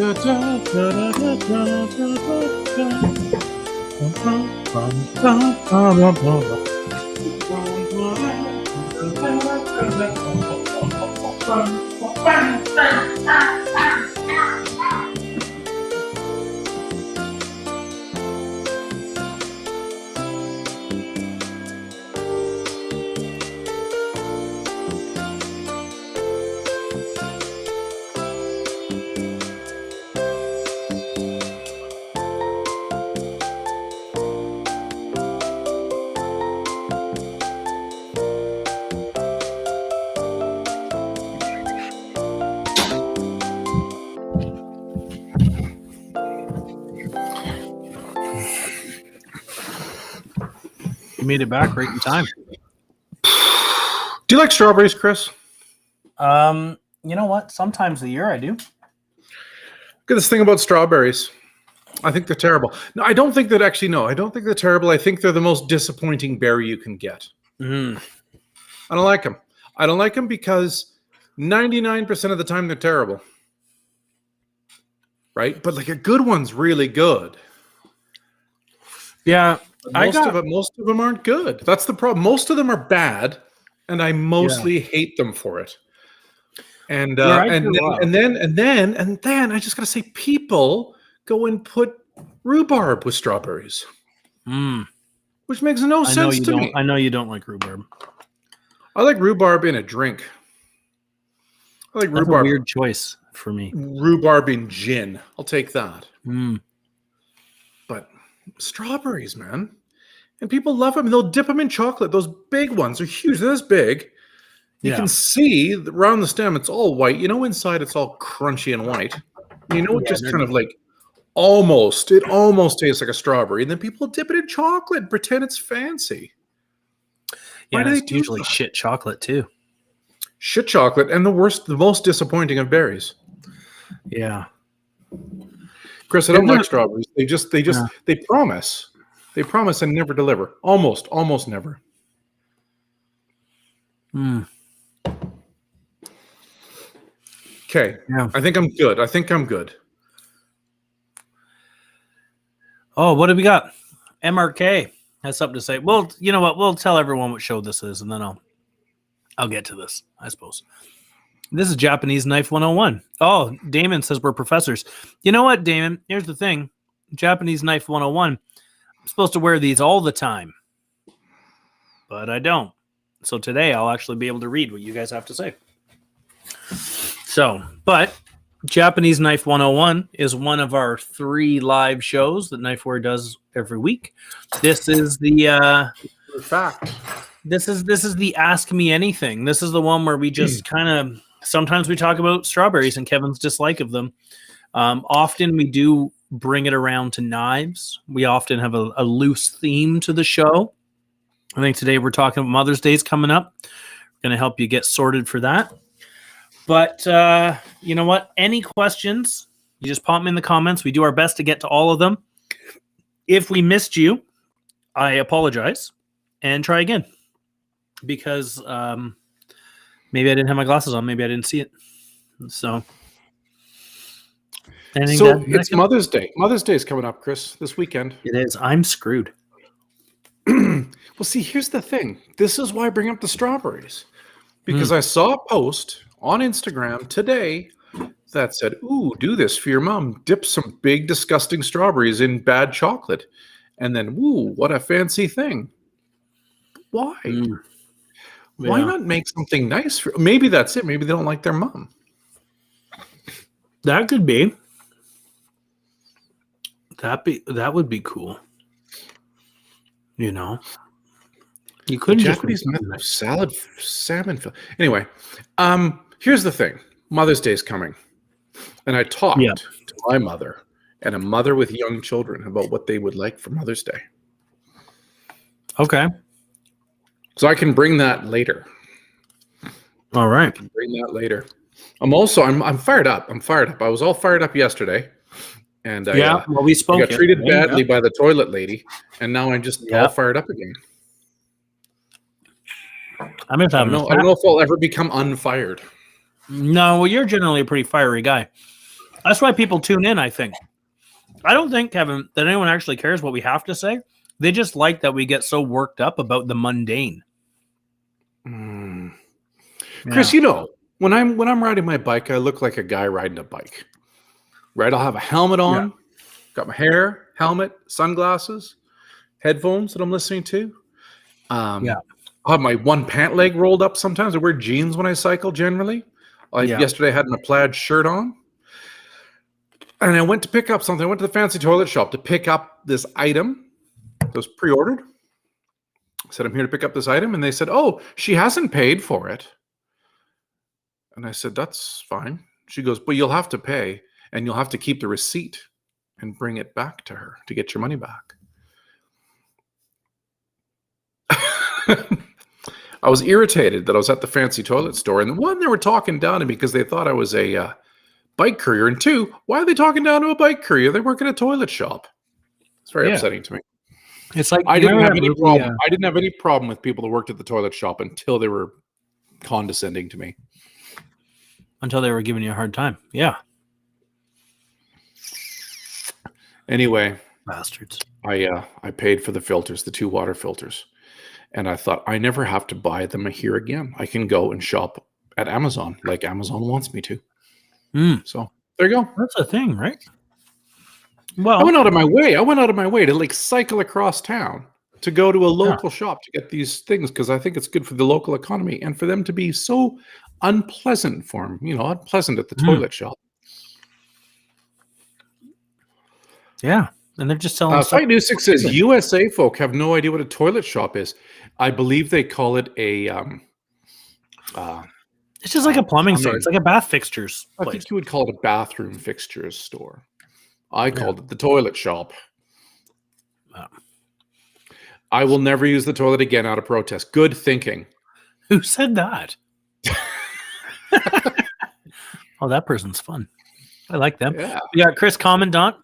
You made it back right in time. Do you like strawberries, Chris? You know what? Sometimes a year I do. Look at this thing about strawberries. I think they're terrible. No, I don't think that actually, no, I don't think they're terrible. I think they're the most disappointing berry you can get. I don't like them. I don't like them because 99% of the time they're terrible. Right? But like a good one's really good. Yeah. Most of them aren't good. That's the problem. Most of them are bad, and I mostly hate them for it. And then I just gotta say, people go and put rhubarb with strawberries, which makes no sense to me. I know you don't like rhubarb. I like rhubarb in a drink. I like rhubarb. A weird choice for me. Rhubarb in gin. I'll take that. But strawberries, man. And people love them. And they'll dip them in chocolate. Those big ones are huge. They're this big. You can see around the stem, it's all white. You know, inside it's all crunchy and white. You know, it just kind of like it almost tastes like a strawberry. And then people dip it in chocolate and pretend it's fancy. Yeah, it's usually shit chocolate too. Shit chocolate and the most disappointing of berries. Yeah. Chris, I don't like strawberries. They promise. They promise and never deliver. Almost never. Okay. Yeah. I think I'm good. Oh, what do we got? MRK has something to say. Well, you know what? We'll tell everyone what show this is, and then I'll get to this, I suppose. This is Japanese Knife 101. Oh, Damon says we're professors. You know what, Damon? Here's the thing. Japanese Knife 101. I'm supposed to wear these all the time, but I don't. So today I'll actually be able to read what you guys have to say. So, but Japanese Knife 101 is one of our 3 live shows that Knifewear does every week. This is the fact. This is the Ask Me Anything. This is the one where we just kind of sometimes we talk about strawberries and Kevin's dislike of them. Often we do bring it around to knives. We often have a loose theme to the show. I think today we're talking about Mother's Day's coming up. We're going to help you get sorted for that. But you know what? Any questions, you just pop them in the comments. We do our best to get to all of them. If we missed you, I apologize and try again. Because maybe I didn't have my glasses on. Maybe I didn't see it. So it's Mother's Day. Mother's Day is coming up, Chris, this weekend. It is. I'm screwed. Well, see, here's the thing. This is why I bring up the strawberries. Because I saw a post on Instagram today that said, ooh, do this for your mom. Dip some big, disgusting strawberries in bad chocolate. And then, ooh, what a fancy thing. Why? Why not make something nice? Maybe that's it. Maybe they don't like their mom. That could be. That would be cool. You know, you couldn't Japanese salad, salmon. Anyway, here's the thing: Mother's Day is coming, and I talked to my mother and a mother with young children about what they would like for Mother's Day. Okay, so I can bring that later. All right, I can bring that later. I'm fired up. I was all fired up yesterday. And we spoke. I got treated badly by the toilet lady, and now I'm just all fired up again. I don't know if I'll ever become unfired. No, well, you're generally a pretty fiery guy. That's why people tune in, I think. I don't think, Kevin, that anyone actually cares what we have to say. They just like that we get so worked up about the mundane. Chris, you know, when I'm riding my bike, I look like a guy riding a bike. Right? I'll have a helmet on, got my hair, helmet, sunglasses, headphones that I'm listening to. I'll have my one pant leg rolled up sometimes. I wear jeans when I cycle generally. Yesterday I had my plaid shirt on. And I went to pick up something. I went to the fancy toilet shop to pick up this item that was pre-ordered. I said, I'm here to pick up this item. And they said, oh, she hasn't paid for it. And I said, that's fine. She goes, but you'll have to pay and you'll have to keep the receipt and bring it back to her to get your money back. I was irritated that I was at the fancy toilet store. And one, they were talking down to me because they thought I was a bike courier. And two, why are they talking down to a bike courier? They work in a toilet shop. It's very upsetting to me. It's like I didn't have any problem. I didn't have any problem with people that worked at the toilet shop until they were condescending to me. Until they were giving you a hard time. Yeah. Anyway, bastards. I paid for the filters, the 2 water filters. And I thought, I never have to buy them here again. I can go and shop at Amazon like Amazon wants me to. So there you go. That's a thing, right? Well, I went out of my way to like cycle across town to go to a local shop to get these things because I think it's good for the local economy and for them to be so unpleasant for them, unpleasant at the toilet shop. Yeah. And they're just selling Site News 6 says USA folk have no idea what a toilet shop is. I believe they call it a it's just like a plumbing store. It's like a bath fixtures place. I think you would call it a bathroom fixtures store. I called it the toilet shop. I will never use the toilet again out of protest. Good thinking. Who said that? Oh, that person's fun. I like them. Yeah. We got Chris Commandant.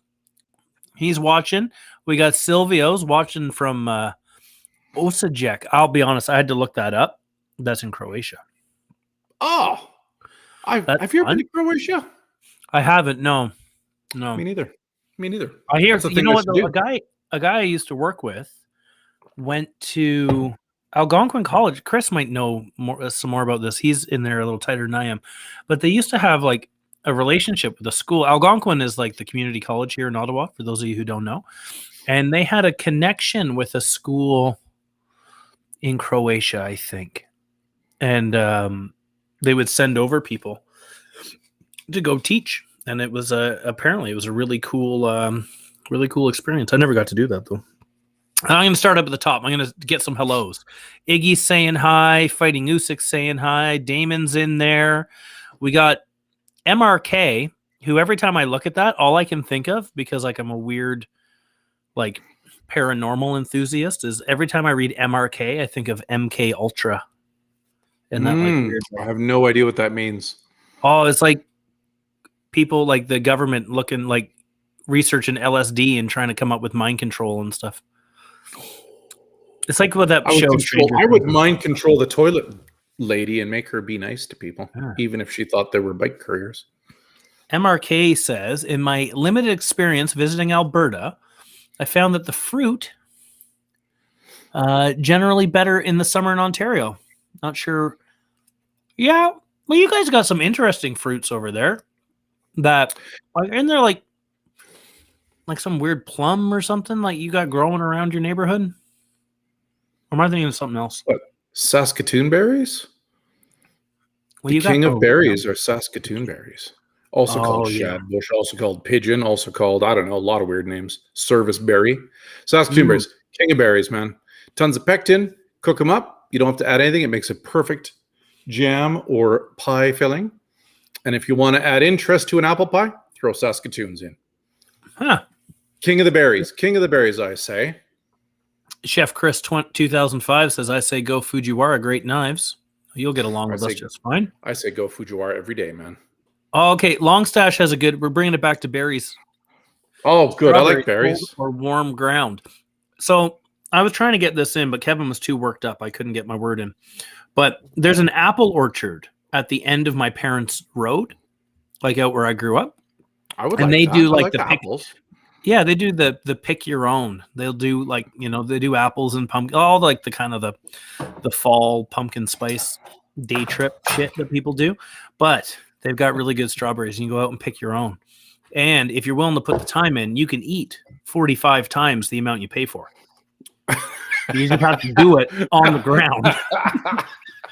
He's watching. We got Silvio's watching from Osijek. I'll be honest, I had to look that up. That's in Croatia. Oh, have you ever been to Croatia? I haven't. No. Me neither. I hear. You know what? A guy I used to work with went to Algonquin College. Chris might know some more about this. He's in there a little tighter than I am. But they used to have like a relationship with a school. Algonquin is like the community college here in Ottawa, for those of you who don't know. And they had a connection with a school in Croatia, I think. And they would send over people to go teach. And it was apparently it was a really cool experience. I never got to do that though. I'm going to start up at the top. I'm going to get some hellos. Iggy's saying hi. Fighting Usyk saying hi. Damon's in there. We got MRK, who every time I look at that, all I can think of, because like I'm a weird like paranormal enthusiast, is every time I read MRK, I think of MK Ultra. And that like weird. I have no idea what that means. Oh, it's like people like the government looking like researching LSD and trying to come up with mind control and stuff. It's like what that I would mind control the toilet lady and make her be nice to people, even if she thought they were bike couriers. MRK says, in my limited experience visiting Alberta, I found that the fruit generally better in the summer in Ontario. Not sure. Yeah, well, you guys got some interesting fruits over there. That isn't there like some weird plum or something like you got growing around your neighborhood? Or am I thinking of something else? What, Saskatoon berries? The king of berries are Saskatoon berries. Also called shadbush, also called pigeon, also called, I don't know, a lot of weird names. Service berry. Saskatoon berries. King of berries, man. Tons of pectin. Cook them up. You don't have to add anything. It makes a perfect jam or pie filling. And if you want to add interest to an apple pie, throw Saskatoons in. Huh. King of the berries. King of the berries, I say. Chef Chris 2005 says, I say go Fujiwara, great knives. You'll get along with us just fine. I say go Fujiwara every day, man. Oh, okay, Longstash has a good, we're bringing it back to berries. Oh, good. I like berries. Or warm ground. So I was trying to get this in, but Kevin was too worked up. I couldn't get my word in. But there's an apple orchard at the end of my parents' road, like out where I grew up. I would And like they that. do I like like the pick. apples. Yeah, they do the pick your own. They'll do like, they do apples and pumpkin, all like the kind of the fall pumpkin spice day trip shit that people do. But they've got really good strawberries. You can go out and pick your own. And if you're willing to put the time in, you can eat 45 times the amount you pay for. You just have to do it on the ground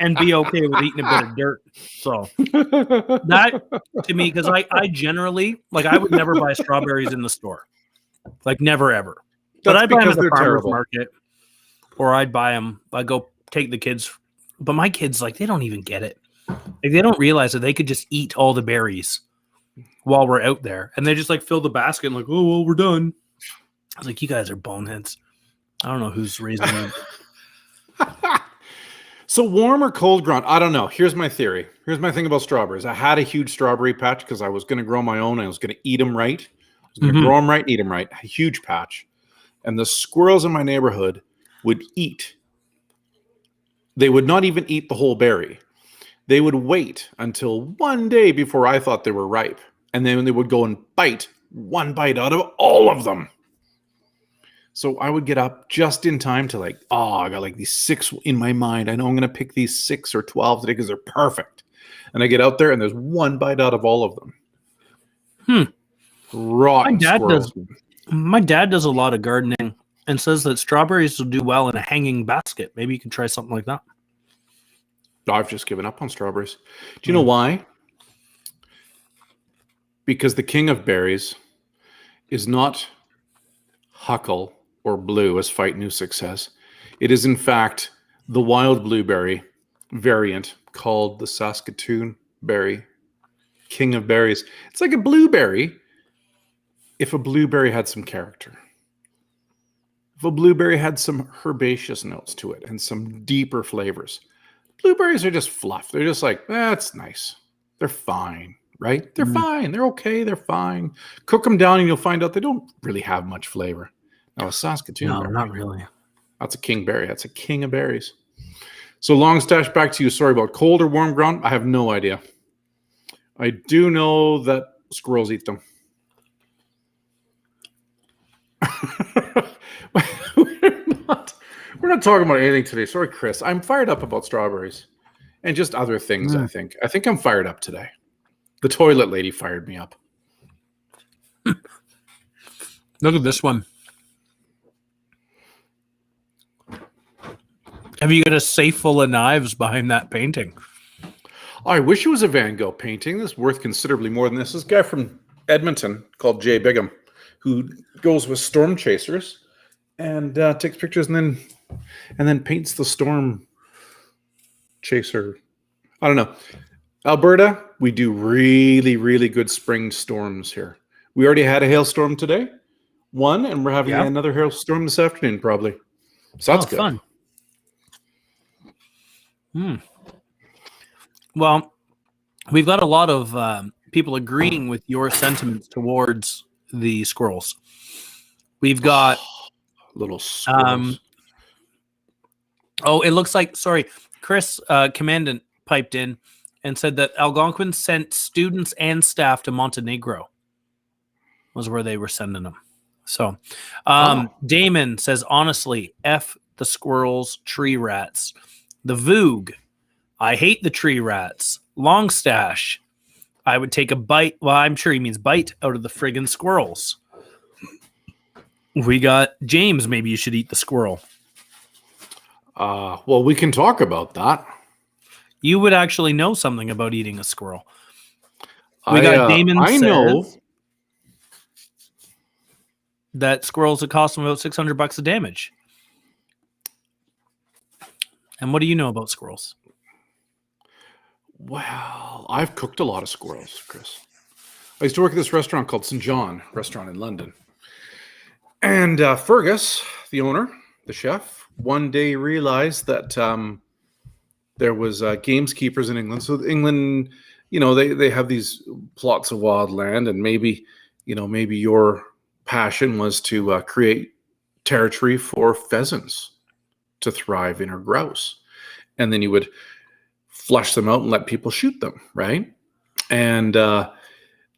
and be okay with eating a bit of dirt. So that to me, because I generally I would never buy strawberries in the store. Like never ever. But I'd buy them at the farmer's market, or I'd buy them. I'd go take the kids. But my kids, they don't even get it. They don't realize that they could just eat all the berries while we're out there. And they just fill the basket and oh, well, we're done. I was like, you guys are boneheads. I don't know who's raising you. So warm or cold ground? I don't know. Here's my theory. Here's my thing about strawberries. I had a huge strawberry patch because I was going to grow my own. And I was going to eat them right. I was going to grow them right, eat them right. A huge patch. And the squirrels in my neighborhood would eat. They would not even eat the whole berry. They would wait until one day before I thought they were ripe. And then they would go and bite one bite out of all of them. So I would get up just in time to I got these 6 in my mind. I know I'm going to pick these 6 or 12 today because they're perfect. And I get out there and there's one bite out of all of them. Rotten squirrels. My dad does a lot of gardening and says that strawberries will do well in a hanging basket. Maybe you can try something like that. I've just given up on strawberries. Do you know why? Because the king of berries is not huckle or blue, as Fight Newsick says. It is, in fact, the wild blueberry variant called the Saskatoon berry, king of berries. It's like a blueberry if a blueberry had some character. If a blueberry had some herbaceous notes to it and some deeper flavors. Blueberries are just fluff. They're just that's nice. They're fine, right? They're fine. They're okay. They're fine. Cook them down and you'll find out they don't really have much flavor. Now, a Saskatoon berry. Not really. That's a king berry. That's a king of berries. So, long stash, back to you. Sorry about cold or warm ground. I have no idea. I do know that squirrels eat them. We're not talking about anything today. Sorry, Chris. I'm fired up about strawberries and just other things, I think. I think I'm fired up today. The toilet lady fired me up. Look at this one. Have you got a safe full of knives behind that painting? I wish it was a Van Gogh painting. This is worth considerably more than this. This guy from Edmonton called Jay Bigham, who goes with storm chasers and takes pictures and then paints the storm chaser. I don't know. Alberta, we do really, really good spring storms here. We already had a hailstorm today, one, and we're having another hailstorm this afternoon, probably. So that's good. Fun. Well, we've got a lot of people agreeing with your sentiments towards the squirrels. We've got little squirrels. It looks like, Chris Commandant piped in and said that Algonquin sent students and staff to Montenegro was where they were sending them. So Damon says, honestly, F the squirrels, tree rats. The Voog, I hate the tree rats. Longstash, I would take a bite. Well, I'm sure he means bite out of the friggin' squirrels. We got James. Maybe you should eat the squirrel. Well, we can talk about that. You would actually know something about eating a squirrel. We got Damon. I know that squirrels would cost them about $600 a damage. And what do you know about squirrels? Well, I've cooked a lot of squirrels, Chris. I used to work at this restaurant called St. John restaurant in London. And Fergus, the owner, the chef, one day realized that there was gameskeepers in England. So England, they have these plots of wild land, and maybe your passion was to create territory for pheasants to thrive in, or grouse. And then you would flush them out and let people shoot them, right? And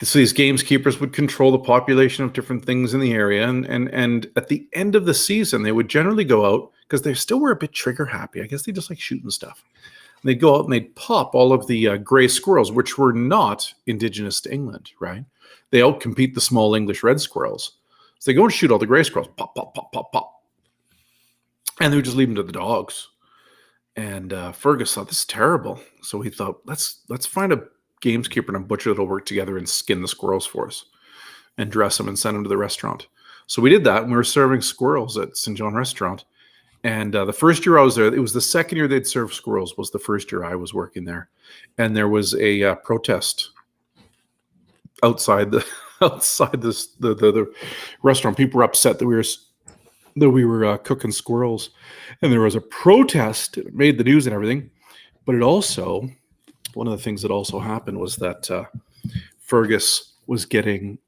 So these gameskeepers would control the population of different things in the area, and at the end of the season, they would generally go out because they still were a bit trigger happy. I guess they just like shooting stuff. And they'd go out and they'd pop all of the gray squirrels, which were not indigenous to England, right? They outcompete the small English red squirrels. So they go and shoot all the gray squirrels, pop, pop, pop, pop, pop, and they would just leave them to the dogs. And Fergus thought, this is terrible. So he thought, let's find a gameskeeper and a butcher that'll work together and skin the squirrels for us and dress them and send them to the restaurant. So we did that, and we were serving squirrels at St. John Restaurant. And the first year I was there, it was the second year they'd serve squirrels, was the first year I was working there. And there was a protest outside the restaurant. People were upset that we were cooking squirrels, and there was a protest. It made the news and everything, but it also, one of the things that also happened was that Fergus was getting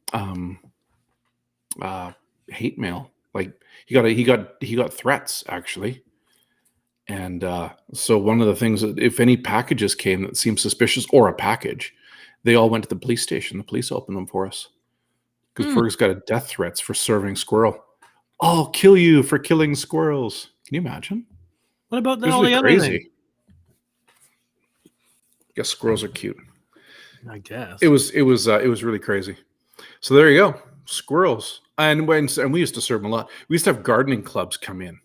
hate mail. Like he got threats actually, and so one of the things that if any packages came that seemed suspicious or a package, they all went to the police station. The police opened them for us because Fergus got death threats for serving squirrel. I'll kill you for killing squirrels. Can you imagine? What about It was all the other crazy. things? Guess squirrels are cute. I guess It was really crazy. So there you go, squirrels. And we used to serve them a lot. We used to have gardening clubs come in. And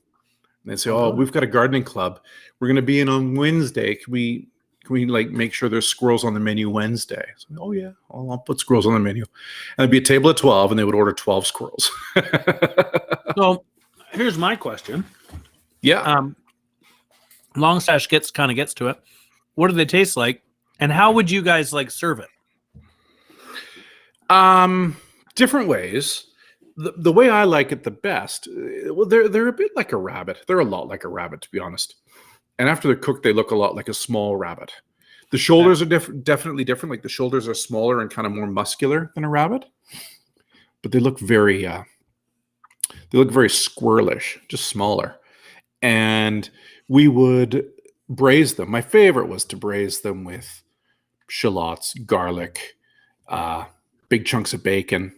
they'd say, "Oh, we've got a gardening club. We're going to be in on Wednesday. Can we like make sure there's squirrels on the menu Wednesday?" So, "Oh yeah, I'll put squirrels on the menu." And it'd be a table of 12, and they would order 12 squirrels. So here's my question. Yeah. Longstash gets to it. What do they taste like, and how would you guys like serve it? Different ways. The way I like it the best, well, they're a bit like a rabbit. They're a lot like a rabbit, to be honest. And after they're cooked, they look a lot like a small rabbit. The shoulders are definitely different. Like the shoulders are smaller and kind of more muscular than a rabbit, but they look very squirrelish, just smaller. And we would braise them. My favorite was to braise them with shallots, garlic, big chunks of bacon,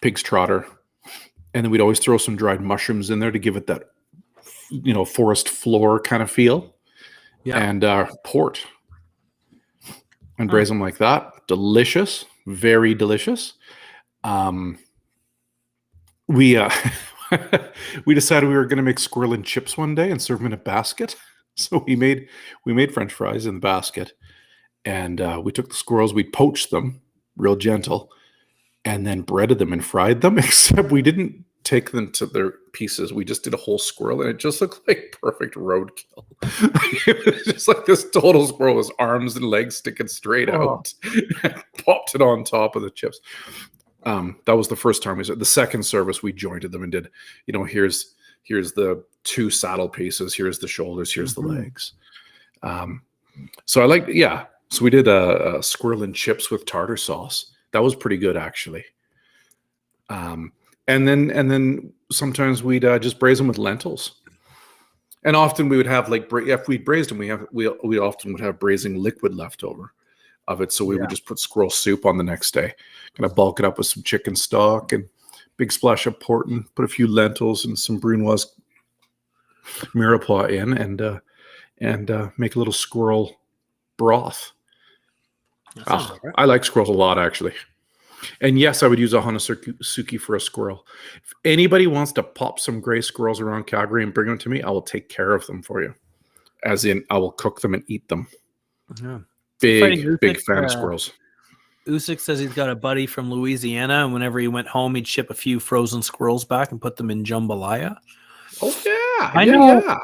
pig's trotter, and then we'd always throw some dried mushrooms in there to give it that, forest floor kind of feel. Yeah. And port, and braise them like that. Delicious, very delicious. We we decided we were going to make squirrel and chips one day and serve them in a basket. So we made French fries in the basket, and we took the squirrels, we poached them real gentle, and then breaded them and fried them. Except we didn't take them to their pieces. We just did a whole squirrel, and it just looked like perfect roadkill. It was just like this total squirrel with arms and legs sticking straight out. And popped it on top of the chips. That was the first time we said. The second service we jointed them and did, here's the 2 saddle pieces, here's the shoulders, here's the legs. So I like, so we did a squirrel and chips with tartar sauce. That was pretty good, actually. And then sometimes we'd just braise them with lentils. And often we would have if we braised them, we often would have braising liquid left over of it. So we would just put squirrel soup on the next day, kind of bulk it up with some chicken stock and big splash of port, and put a few lentils and some brunoise mirepoix in, and make a little squirrel broth. I like squirrels a lot, actually. And yes, I would use a Hanasuki for a squirrel. If anybody wants to pop some gray squirrels around Calgary and bring them to me, I will take care of them for you. As in, I will cook them and eat them. Yeah. Big fan of squirrels. Usyk says he's got a buddy from Louisiana, and whenever he went home, he'd ship a few frozen squirrels back and put them in jambalaya. Oh, yeah. I know. Yeah.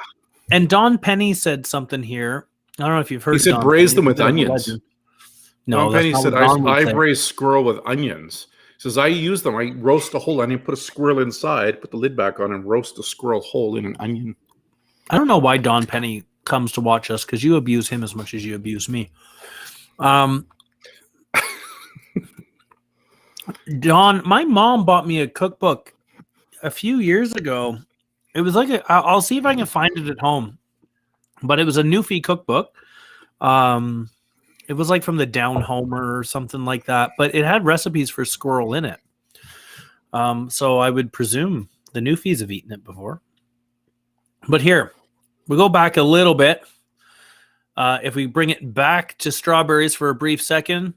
And Don Penny said something here. I don't know if you've heard. He said braise them with onions. No, Don Penny said I braise squirrel with onions. He says I use them. I roast a whole onion, put a squirrel inside, put the lid back on, and roast a squirrel whole in an onion. I don't know why Don Penny comes to watch us, because you abuse him as much as you abuse me. Don, my mom bought me a cookbook a few years ago. It was like I'll see if I can find it at home, but it was a Newfie cookbook. It was like from the Down Homer or something like that, but it had recipes for squirrel in it. So I would presume the Newfies have eaten it before. But here, we go back a little bit. If we bring it back to strawberries for a brief second,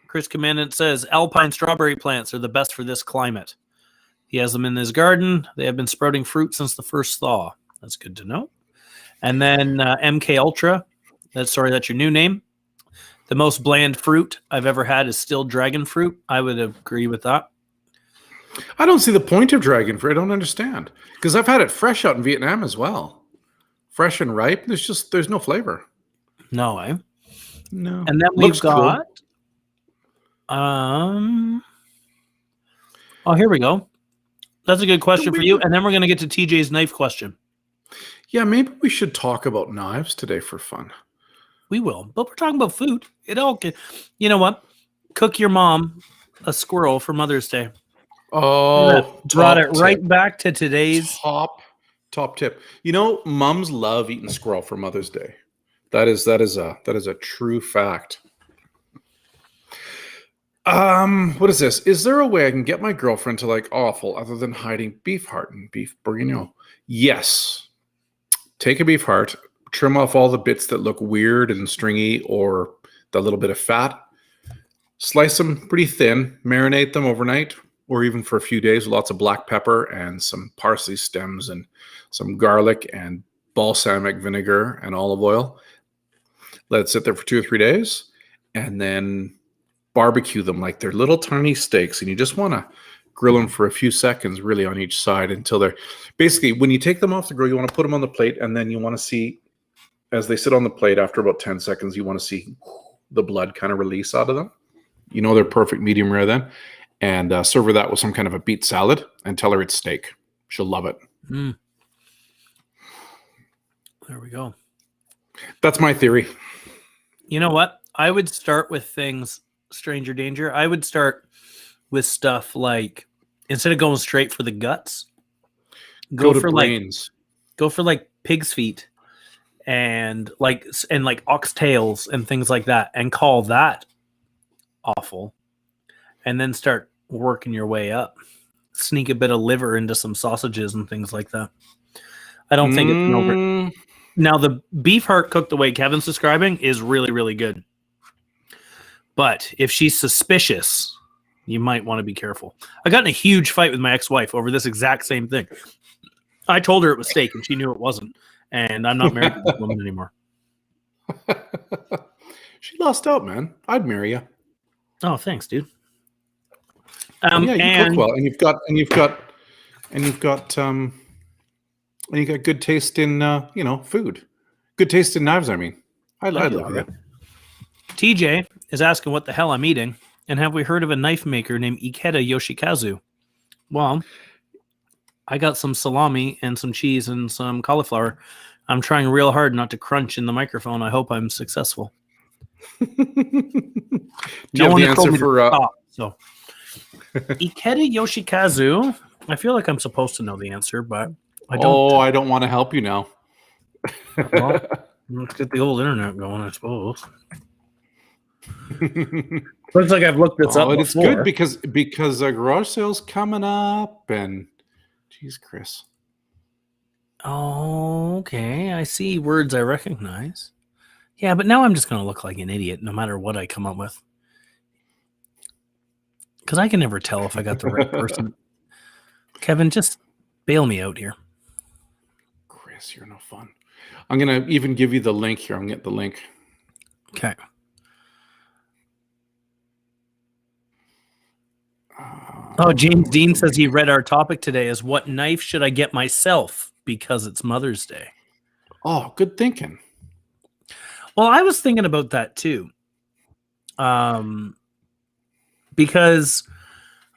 Chris Commandant says alpine strawberry plants are the best for this climate. He has them in his garden. They have been sprouting fruit since the first thaw. That's good to know. And then MK Ultra. That's your new name. The most bland fruit I've ever had is still dragon fruit. I would agree with that. I don't see the point of dragon fruit. I don't understand. Because I've had it fresh out in Vietnam as well. Fresh and ripe. There's no flavor. No, eh? No. And then we've got oh, here we go. That's a good question for you. And then we're going to get to TJ's knife question. Yeah, maybe we should talk about knives today for fun. We will, but we're talking about food. You know what? Cook your mom a squirrel for Mother's Day. Oh, brought it right back to today's top tip. You know, moms love eating squirrel for Mother's Day. That is a true fact. What is this? Is there a way I can get my girlfriend to like awful other than hiding beef heart and beef bourguignon? Yes. Take a beef heart, trim off all the bits that look weird and stringy or the little bit of fat. Slice them pretty thin, marinate them overnight or even for a few days with lots of black pepper and some parsley stems and some garlic and balsamic vinegar and olive oil. Let it sit there for 2 or 3 days and then barbecue them like they're little tiny steaks, and you just want to grill them for a few seconds really on each side until they're basically, when you take them off the grill, you want to put them on the plate, and then you want to see as they sit on the plate after about 10 seconds, you want to see the blood kind of release out of them. You know they're perfect medium rare then, and serve her that with some kind of a beet salad and tell her it's steak. She'll love it. There we go. That's my theory. You know what? I would start with things stranger danger. I would start with stuff like, instead of going straight for the guts, go for brains. Go for like pig's feet and like oxtails and things like that, and call that awful, and then start working your way up. Sneak a bit of liver into some sausages and things like that. I don't think it's an over. Now the beef heart cooked the way Kevin's describing is really, really good. But if she's suspicious, you might want to be careful. I got in a huge fight with my ex-wife over this exact same thing. I told her it was steak, and she knew it wasn't. And I'm not married to this woman anymore. She lost out, man. I'd marry you. Oh, thanks, dude. Yeah, you cook well, and you've got good taste in food. Good taste in knives. I mean, I love it. TJ is asking what the hell I'm eating, and have we heard of a knife maker named Ikeda Yoshikazu? Well, I got some salami and some cheese and some cauliflower. I'm trying real hard not to crunch in the microphone. I hope I'm successful. Do you have the answer for stop, so Ikeda Yoshikazu? I feel like I'm supposed to know the answer, but I don't. Oh, I don't want to help you now. Well, let's get the old internet going, I suppose. Looks like I've looked this up. But it's good because garage sale's coming up, and geez, Chris. Oh, okay. I see words I recognize. Yeah, but now I'm just going to look like an idiot no matter what I come up with. Because I can never tell if I got the right person. Kevin, just bail me out here. Chris, you're no fun. I'm going to even give you the link here. I'm going to get the link. Okay. Oh, James Dean says he read our topic today as what knife should I get myself because it's Mother's Day. Oh, good thinking. Well, I was thinking about that too. Because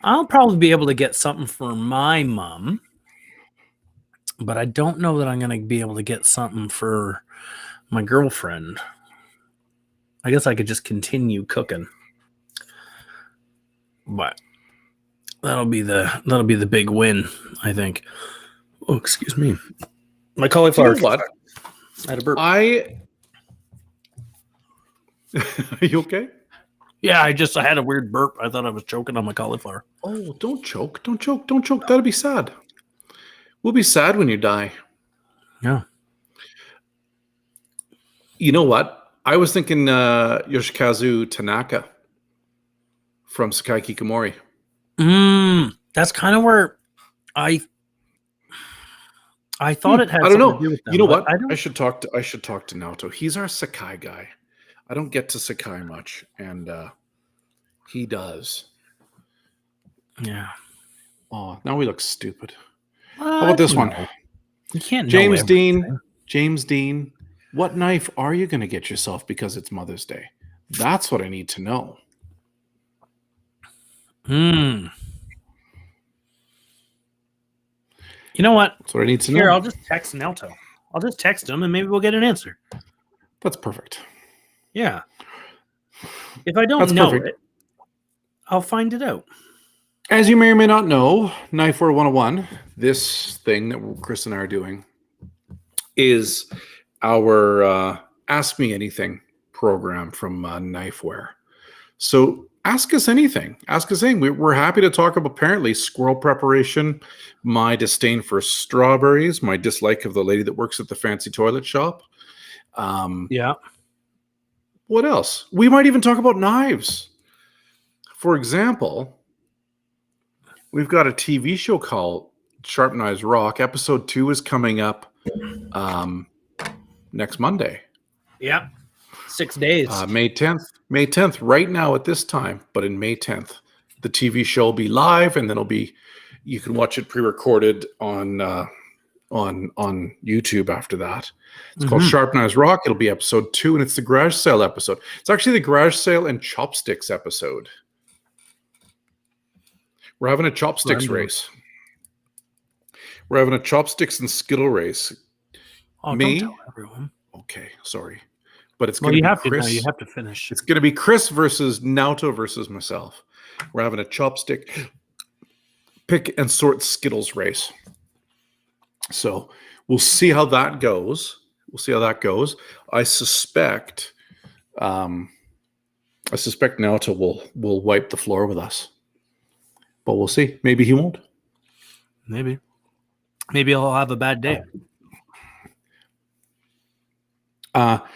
I'll probably be able to get something for my mom, but I don't know that I'm going to be able to get something for my girlfriend. I guess I could just continue cooking. But that'll be the big win, I think. Oh, excuse me. My cauliflower. You know what? I had a burp. Are you okay? Yeah, I had a weird burp. I thought I was choking on my cauliflower. Oh, don't choke. Don't choke. Don't choke. That'll be sad. We'll be sad when you die. Yeah. You know what? I was thinking Yoshikazu Tanaka from Sakai Kikomori. That's kind of where I thought it had I don't something know. to do with them. You know what? I don't. I should talk to Naoto. He's our Sakai guy. I don't get to Sakai much, and he does. Yeah. Oh, now we look stupid. How about this one? You can't know James Dean. everything. James Dean. What knife are you going to get yourself because it's Mother's Day? That's what I need to know. You know what? That's what I need to know. Here, I'll just text Nelto. I'll just text him, and maybe we'll get an answer. That's perfect. Yeah. If I don't know it, I'll find it out. As you may or may not know, Knifewear 101, this thing that Chris and I are doing, is our Ask Me Anything program from Knifewear. So ask us anything. Ask us anything. We're happy to talk about, apparently, squirrel preparation, my disdain for strawberries, my dislike of the lady that works at the fancy toilet shop. Yeah. What else? We might even talk about knives. For example, we've got a TV show called Sharp Knives Rock. Episode 2 is coming up next Monday. Yeah. 6 days. May 10th. May 10th, right now at this time, but in May 10th. The TV show will be live, and then you can watch it pre-recorded on YouTube after that. It's called Sharp Knives Rock. It'll be episode 2, and it's the garage sale episode. It's actually the garage sale and chopsticks episode. We're having a chopsticks race. We're having a chopsticks and Skittle race. Oh, Me? don't tell everyone. Okay, sorry. But it's going to be Chris. You have to finish. It's going to be Chris versus Naoto versus myself. We're having a chopstick pick and sort Skittles race. So we'll see how that goes. I suspect Naoto will wipe the floor with us. But we'll see. Maybe he won't. Maybe I'll have a bad day.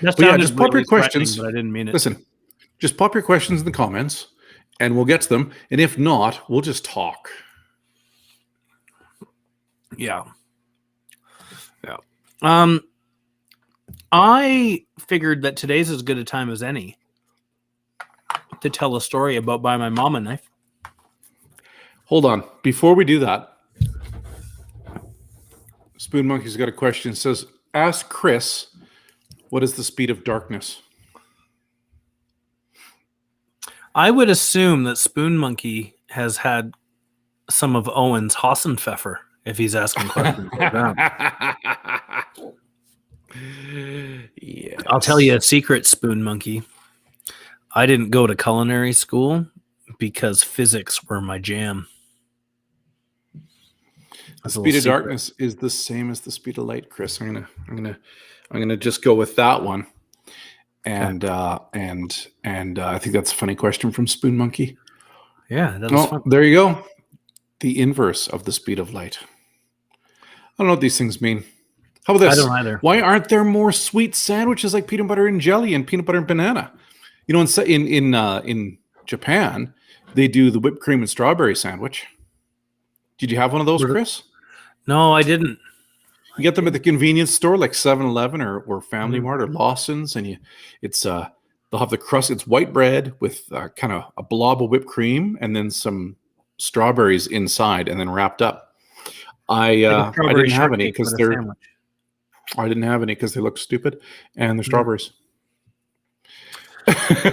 Just pop your questions. But I didn't mean it. Listen, just pop your questions in the comments, and we'll get to them. And if not, we'll just talk. Yeah. I figured that today's as good a time as any to tell a story about buying my mom a knife. Hold on. Before we do that, Spoon Monkey's got a question. It says, ask Chris, what is the speed of darkness? I would assume that Spoon Monkey has had some of Owen's Hassenpfeffer if he's asking questions like that. Yes. I'll tell you a secret, Spoon Monkey. I didn't go to culinary school because physics were my jam. The speed of darkness is the same as the speed of light, Chris. I'm gonna just go with that one. And I think that's a funny question from Spoon Monkey. Yeah, that was fun. There you go. The inverse of the speed of light. I don't know what these things mean. How about this? I don't either. Why aren't there more sweet sandwiches like peanut butter and jelly and peanut butter and banana? You know, in Japan, they do the whipped cream and strawberry sandwich. Did you have one of those, Chris? No, I didn't. You get them at the convenience store like 7-Eleven or Family Mart or Lawson's, and they'll have the crust. It's white bread with kind of a blob of whipped cream and then some strawberries inside and then wrapped up. I didn't have any because I didn't have any because they look stupid and they're strawberries.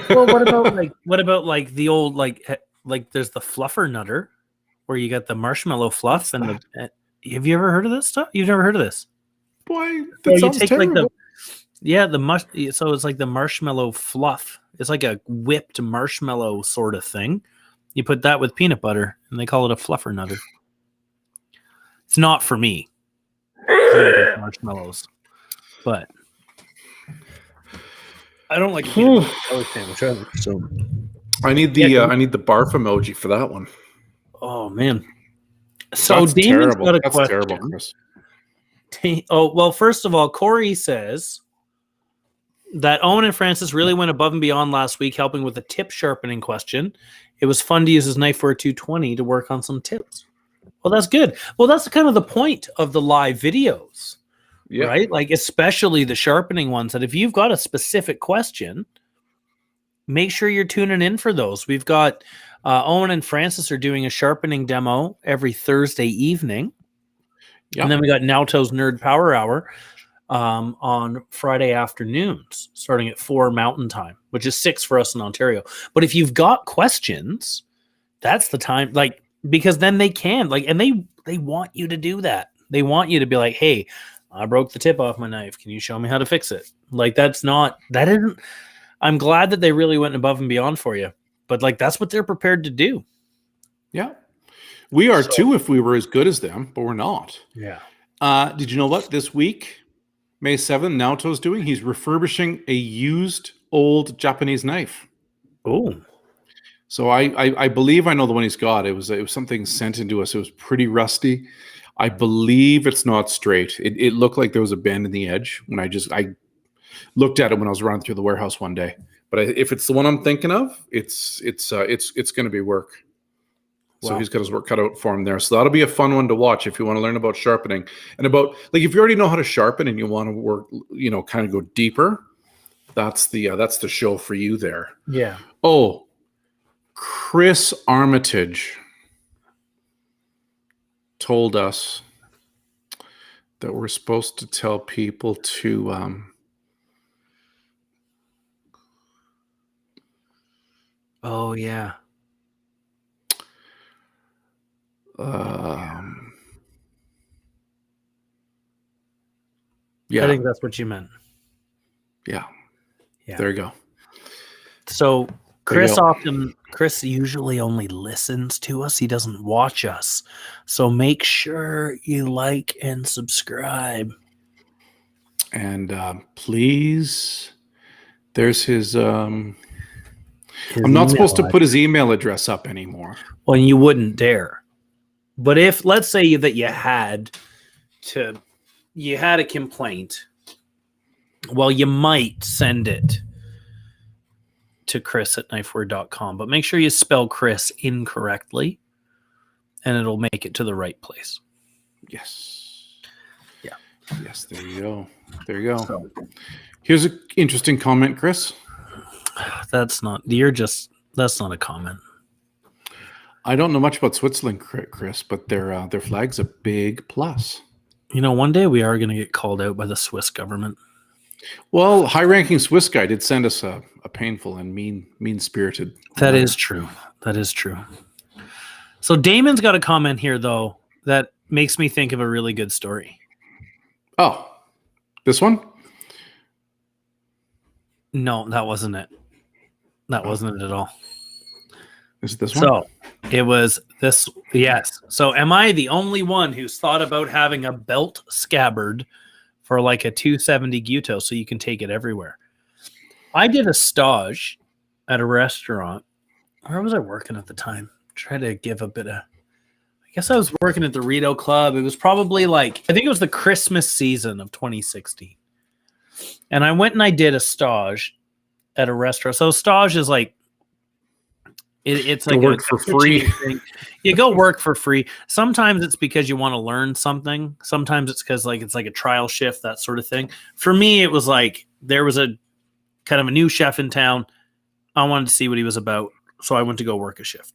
Well, what about the old like there's the fluffer nutter where you got the marshmallow fluff and the. Have you ever heard of this stuff? You've never heard of this? Boy, that sounds terrible. So it's like the marshmallow fluff. It's like a whipped marshmallow sort of thing. You put that with peanut butter, and they call it a fluffer nutter. It's not for me. Marshmallows, but I don't like a peanut butter sandwich either. So I need the barf emoji for that one. oh man. So That's Damon's terrible. got a That's question. terrible, Chris. Oh, well, first of all, Corey says that Owen and Francis really went above and beyond last week, helping with the tip sharpening question. It was fun to use his Knifewear 220 to work on some tips. Well, that's good. Well, that's kind of the point of the live videos, right? Like, especially the sharpening ones, that if you've got a specific question, make sure you're tuning in for those. We've got Owen and Francis are doing a sharpening demo every Thursday evening. Yep. And then we got Nauto's Nerd Power Hour on Friday afternoons, starting at 4 Mountain Time, which is 6 for us in Ontario. But if you've got questions, that's the time, like, because then they can, like, and they want you to do that. They want you to be like, hey, I broke the tip off my knife. Can you show me how to fix it? Like, that isn't, I'm glad that they really went above and beyond for you, but like, that's what they're prepared to do. Yeah. We are too, if we were as good as them, but we're not. Yeah. Did you know what this week, May 7th, Naoto's doing? He's refurbishing a used old Japanese knife. Oh. So I believe I know the one he's got. It was something sent into us. It was pretty rusty. I believe it's not straight. It looked like there was a bend in the edge when I looked at it when I was running through the warehouse one day. But if it's the one I'm thinking of, it's going to be work. So he's got his work cut out for him there. So that'll be a fun one to watch if you want to learn about sharpening and about, like, if you already know how to sharpen and you want to work, kind of go deeper. That's the show for you there. Yeah. Oh, Chris Armitage told us that we're supposed to tell people to oh yeah. Yeah, I think that's what you meant. Yeah. There you go. So Chris usually only listens to us. He doesn't watch us. So make sure you like and subscribe. And please, there's his I'm not supposed to put his email address up anymore. Well, you wouldn't dare. But if, let's say that you had a complaint, well, you might send it to chris@knifewear.com, but make sure you spell Chris incorrectly and it'll make it to the right place. Yes. Yeah. Yes, there you go. There you go. So, here's an interesting comment, Chris. That's not a comment. I don't know much about Switzerland, Chris, but their flag's a big plus. One day we are going to get called out by the Swiss government. Well, high-ranking Swiss guy did send us a painful and mean-spirited. That is true. That is true. So Damon's got a comment here, though, that makes me think of a really good story. Oh, this one? No, that wasn't it. That wasn't it at all. Is it this one? So it was this. Yes. So am I the only one who's thought about having a belt scabbard for like a 270 Gyuto so you can take it everywhere? I did a stage at a restaurant. Where was I working at the time? Try to give a bit of, I guess I was working at the Rito Club. It was probably like, I think it was the Christmas season of 2016. And I went and I did a stage at a restaurant. So stage is like, it's like work for free. You go work for free. Sometimes it's because you want to learn something. Sometimes it's because it's like a trial shift, that sort of thing. For me, it was like there was a kind of a new chef in town. I wanted to see what he was about, so I went to go work a shift.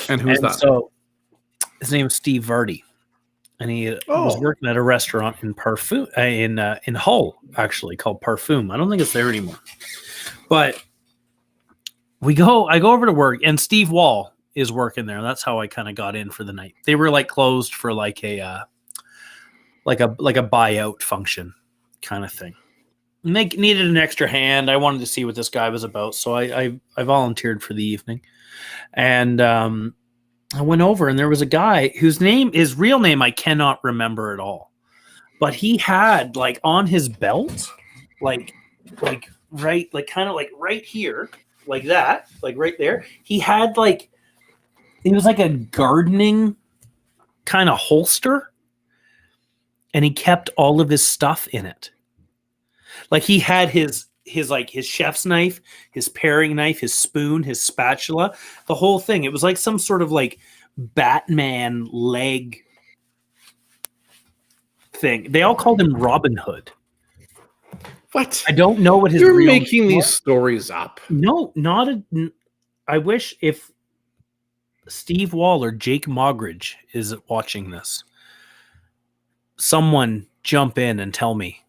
And who's that? So his name is Steve Vardy, and he was working at a restaurant in Parfum in Hull, actually, called Parfum. I don't think it's there anymore, but. I go over to work, and Steve Wall is working there. That's how I kind of got in for the night. They were like closed for like a buyout function kind of thing. And they needed an extra hand. I wanted to see what this guy was about, so I volunteered for the evening. And I went over, and there was a guy his real name I cannot remember at all, but he had like on his belt like right, like kind of like right here, like that, like right there. He had like it was like a gardening kind of holster, and he kept all of his stuff in it. Like he had his like his chef's knife, his paring knife, his spoon, his spatula, the whole thing. It was like some sort of like Batman leg thing. They all called him Robin Hood. What? I don't know what his You're real making name these was. stories up. No, not a. I wish if Steve Wall or Jake Mogridge is watching this, someone jump in and tell me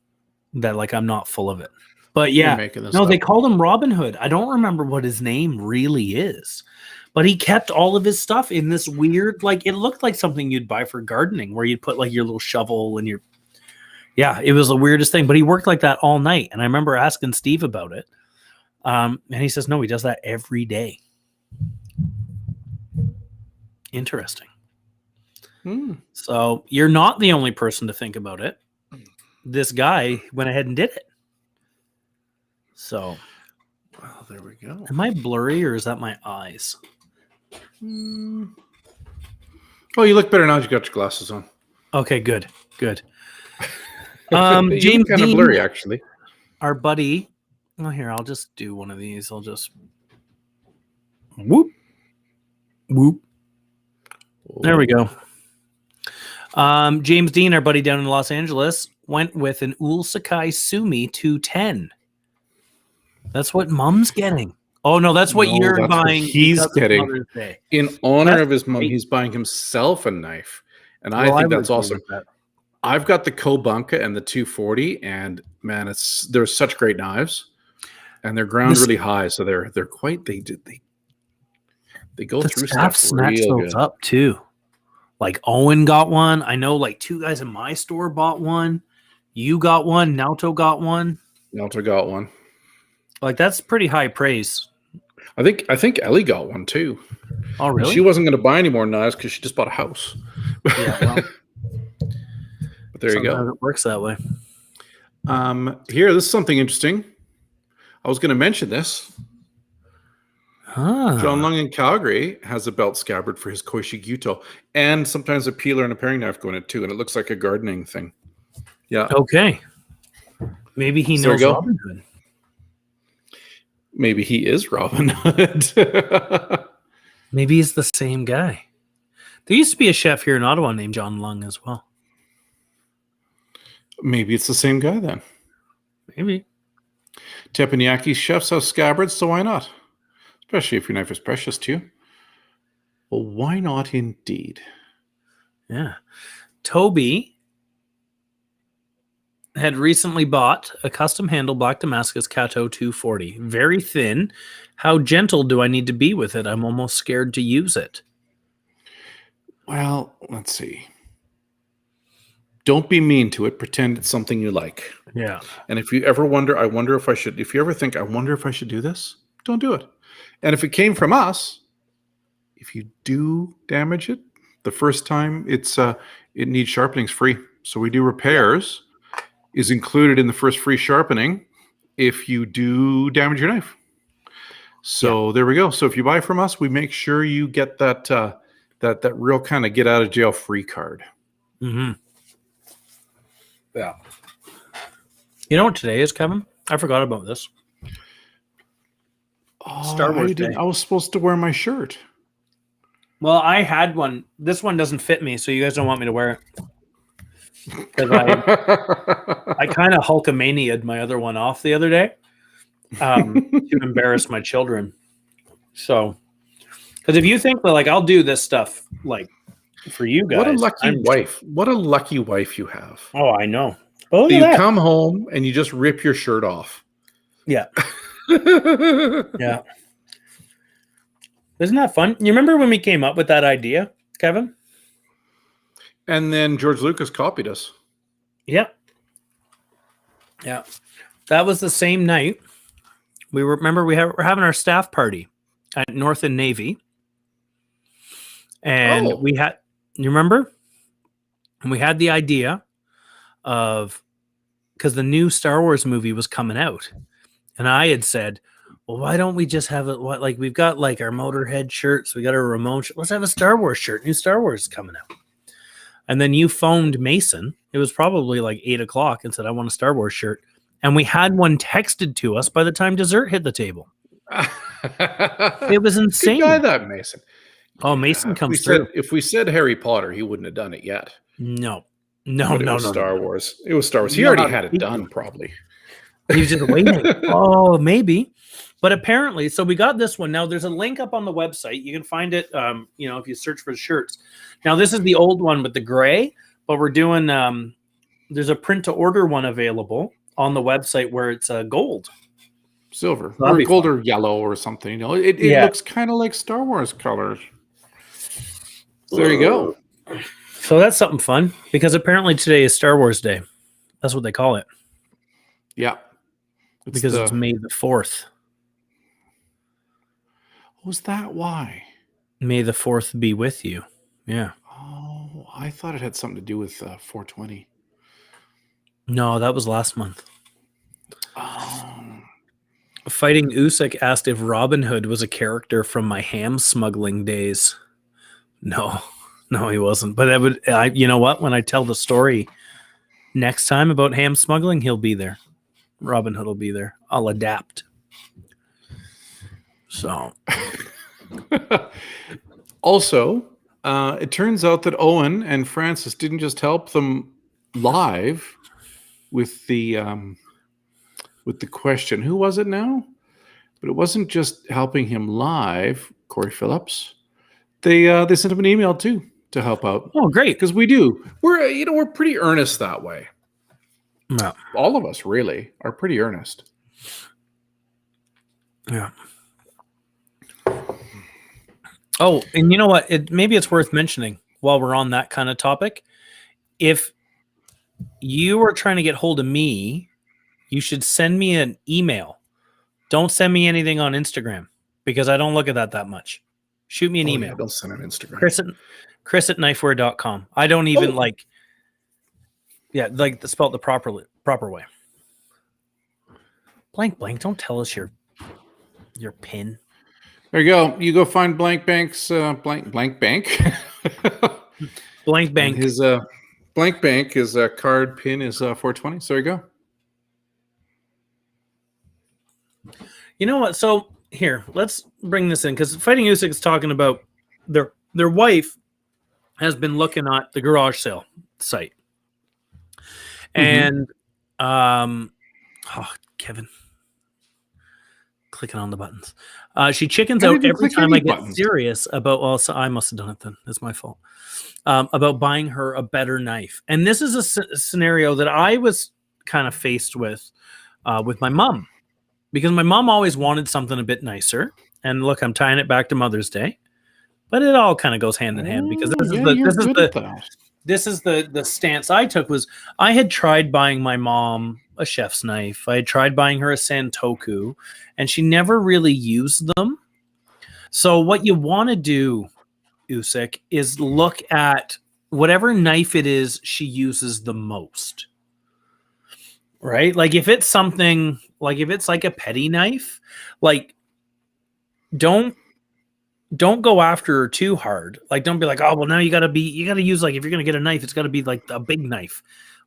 that like I'm not full of it. But yeah, no, they called him Robin Hood. I don't remember what his name really is, but he kept all of his stuff in this weird, like it looked like something you'd buy for gardening, where you'd put like your little shovel and your. Yeah, it was the weirdest thing, but he worked like that all night, and I remember asking Steve about it, and he says no, he does that every day. Interesting. So you're not the only person to think about it. This guy went ahead and did it. So, well, there we go. Am I blurry or is that my eyes? Oh, you look better now. You got your glasses on. Okay, good. James kind of blurry, actually. Our buddy. Oh, here, I'll just do one of these. I'll just whoop. There we go. James Dean, our buddy down in Los Angeles, went with an Ul Sakai Sumi 210. That's what Mom's getting. Oh no, that's what you're buying. What he's getting in honor of his mom. He's buying himself a knife, and I think that's awesome. I've got the Kobunka and the 240, and man, they're such great knives, and they're ground really high, so they're quite they go through stuff snatch those up too. Like Owen got one. I know like 2 guys in my store bought one. You got one. Naoto got one. Like that's pretty high praise. I think Ellie got one too. Oh really? She wasn't going to buy any more knives because she just bought a house. Yeah. Well, but there you go. It works that way. Here, this is something interesting. I was going to mention this. John Lung in Calgary has a belt scabbard for his Koishi Gyuto, and sometimes a peeler and a paring knife go in it too, and it looks like a gardening thing. Yeah. Okay. Maybe he knows Robin Hood. Maybe he is Robin Hood. Maybe he's the same guy. There used to be a chef here in Ottawa named John Lung as well. Maybe it's the same guy then. Maybe. Teppanyaki chefs have scabbards, so why not? Especially if your knife is precious to you. Well, why not indeed? Yeah. Toby had recently bought a custom handle Black Damascus Kato 240. Very thin. How gentle do I need to be with it? I'm almost scared to use it. Well, let's see. Don't be mean to it. Pretend it's something you like. Yeah. And if you ever wonder, if you ever think, I wonder if I should do this, don't do it. And if it came from us, if you do damage it, the first time it needs sharpening is free. So we do repairs is included in the first free sharpening if you do damage your knife. So there we go. So if you buy from us, we make sure you get that that real kind of get out of jail free card. Mm-hmm. Yeah. You know what today is, Kevin? I forgot about this. Star Wars Day. I was supposed to wear my shirt. Well, I had one. This one doesn't fit me, so you guys don't want me to wear it. Because I kind of Hulkamania'd my other one off the other day to embarrass my children. So, because if you think that, like, I'll do this stuff, like, for you guys. What a lucky wife. What a lucky wife you have. Oh, I know. Oh, you come home and you just rip your shirt off. Yeah. Yeah. Isn't that fun? You remember when we came up with that idea, Kevin? And then George Lucas copied us. Yeah. Yeah. That was the same night. We're having our staff party at North and Navy. And you remember? And we had the idea of, because the new Star Wars movie was coming out. And I had said, well, why don't we just have it? What, like, we've got like our Motorhead shirts, we got our Ramon shirt. Let's have a Star Wars shirt. New Star Wars is coming out. And then you phoned Mason. It was probably like 8:00 and said, I want a Star Wars shirt. And we had one texted to us by the time dessert hit the table. It was insane. Good guy, that Mason. Oh, Mason comes through. If we said Harry Potter, he wouldn't have done it yet. No. Star Wars. It was Star Wars. He already had it done, probably. He was just waiting. Oh, maybe. But apparently, so we got this one. Now, there's a link up on the website. You can find it, if you search for shirts. Now, this is the old one with the gray, but we're doing, there's a print-to-order one available on the website where it's gold. Silver. Or gold or yellow or something. It looks kind of like Star Wars colors. So there you go. So that's something fun, because apparently today is Star Wars Day. That's what they call it. Yeah. It's May the 4th. Was that why? May the 4th be with you. Yeah. Oh, I thought it had something to do with 420. No, that was last month. Oh. Fighting Usyk asked if Robin Hood was a character from my ham smuggling days. No, he wasn't. But you know what? When I tell the story next time about ham smuggling, he'll be there. Robin Hood will be there. I'll adapt. So, also, it turns out that Owen and Francis didn't just help them live with the question. Who was it now? But it wasn't just helping him live. Corey Phillips. They sent him an email too to help out. Oh, great! Because we're pretty earnest that way. Yeah. All of us really are pretty earnest. Yeah. Oh, and you know what? Maybe it's worth mentioning while we're on that kind of topic. If you are trying to get hold of me, you should send me an email. Don't send me anything on Instagram, because I don't look at that much. Shoot me an email. Yeah, don't send an Instagram. Chris at knifewear.com. I don't even spelled the proper way. Blank. Don't tell us your pin. There you go. You go find Blank Bank's Blank Bank. Blank Bank. And his Blank Bank, his card pin is 420. So there you go. You know what? So here, let's bring this in, because Fighting Usyk is talking about their wife has been looking at the garage sale site. And Kevin clicking on the buttons. She chickens out every time I get serious about, well, so I must have done it then. It's my fault. About buying her a better knife. And this is a scenario that I was kind of faced with my mom, because my mom always wanted something a bit nicer. And look, I'm tying it back to Mother's Day, but it all kind of goes hand in hand, because this is the stance I took. Was I had tried buying my mom a chef's knife. I had tried buying her a Santoku, and she never really used them. So what you want to do, Usyk, is look at whatever knife it is she uses the most. Right? Like if it's something, like if it's like a petty knife, like don't go after her too hard. Like, don't be like, oh, well, now you got to use, like, if you're going to get a knife, it's got to be like a big knife.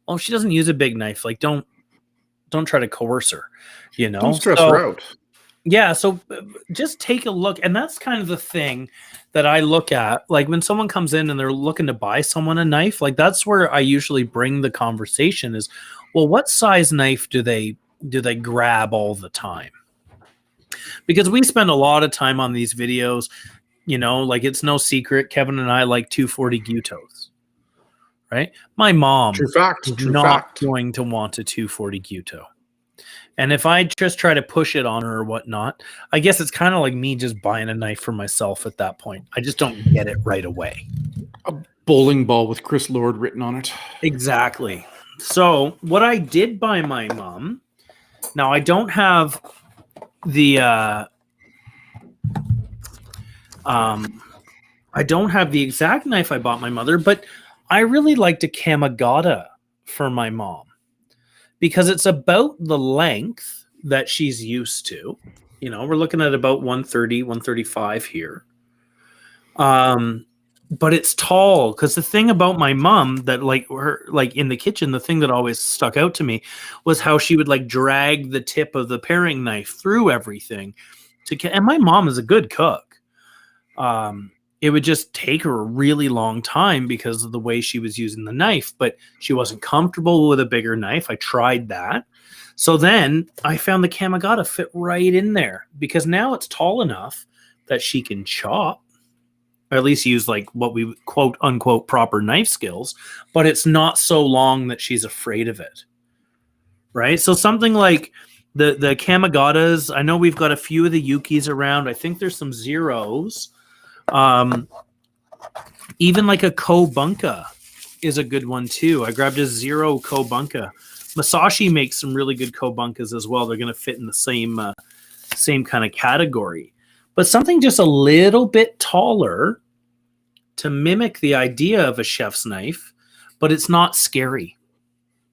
Well, if she doesn't use a big knife, like, don't try to coerce her, Don't stress her out. Yeah. So just take a look. And that's kind of the thing that I look at. Like when someone comes in and they're looking to buy someone a knife, like that's where I usually bring the conversation is, well, what size knife do they grab all the time? Because we spend a lot of time on these videos, like it's no secret. Kevin and I like 240 Gyutos, right? My mom is not going to want a 240 Gyuto. And if I just try to push it on her or whatnot, I guess it's kind of like me just buying a knife for myself at that point. I just don't get it right away. A bowling ball with Chris Lord written on it. Exactly. So what I did buy my mom, now I don't have the exact knife I bought my mother, but I really liked a Kamagata for my mom because it's about the length that she's used to. You know, we're looking at about 130, 135 here. But it's tall, because the thing about my mom that like her, like in the kitchen, the thing that always stuck out to me was how she would like drag the tip of the paring knife through everything and my mom is a good cook. It would just take her a really long time because of the way she was using the knife, but she wasn't comfortable with a bigger knife. I tried that. So then I found the Kamigata fit right in there, because now it's tall enough that she can chop, or at least use like what we quote unquote proper knife skills, but it's not so long that she's afraid of it. Right. So something like the Kamigatas, I know we've got a few of the Yukis around. I think there's some Zeros. Even like a Kobunka is a good one too. I grabbed a Zero Kobunka. Masashi makes some really good Kobunkas as well. They're going to fit in the same kind of category. But something just a little bit taller to mimic the idea of a chef's knife, but it's not scary.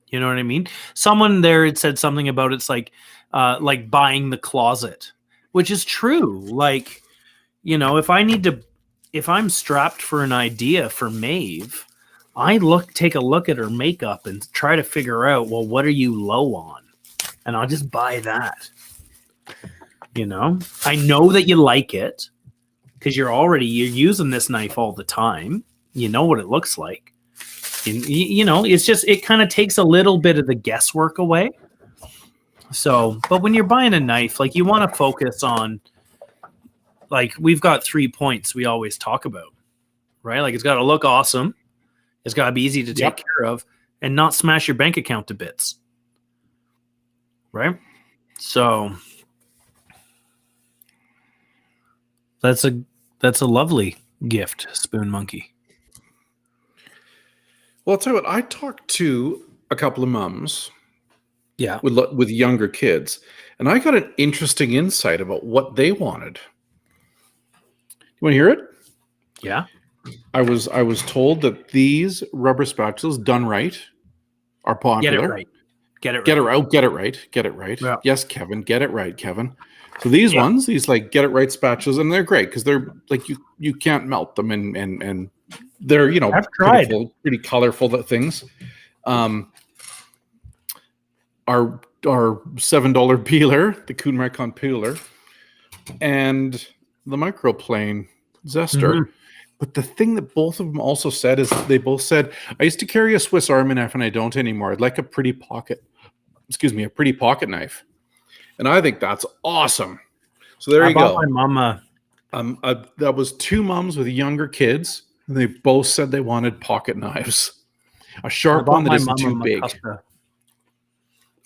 You know what I mean? Someone there had said something about it's like buying the closet, which is true. Like, you know, if I'm strapped for an idea for Maeve, I take a look at her makeup and try to figure out, well, what are you low on? And I'll just buy that. You know, I know that you like it because you're using this knife all the time. You know what it looks like. You know, it's just, it kind of takes a little bit of the guesswork away. So, but when you're buying a knife, like you want to focus on, like we've got 3 points we always talk about, right? Like it's got to look awesome. It's got to be easy to take care of and not smash your bank account to bits. Right? So that's a lovely gift, Spoon Monkey. Well, I'll tell you what, I talked to a couple of mums with younger kids, and I got an interesting insight about what they wanted. You want to hear it? Yeah. I was told that these rubber spatulas done right are popular. Get it right. Get it right. Yeah. Yes, Kevin, get it right, Kevin. So these ones, these like get it right spatulas, and they're great because they're like you can't melt them, and they're, you know, pretty colorful things. Our $7 peeler, the Kuhn Rikon peeler, and the microplane zester. Mm-hmm. But the thing that both of them also said is they both said, I used to carry a Swiss Army knife and I don't anymore. I'd like a pretty pocket knife. And I think that's awesome. So there you go. My mama. That was two moms with younger kids. And they both said they wanted pocket knives. A sharp one that isn't too big.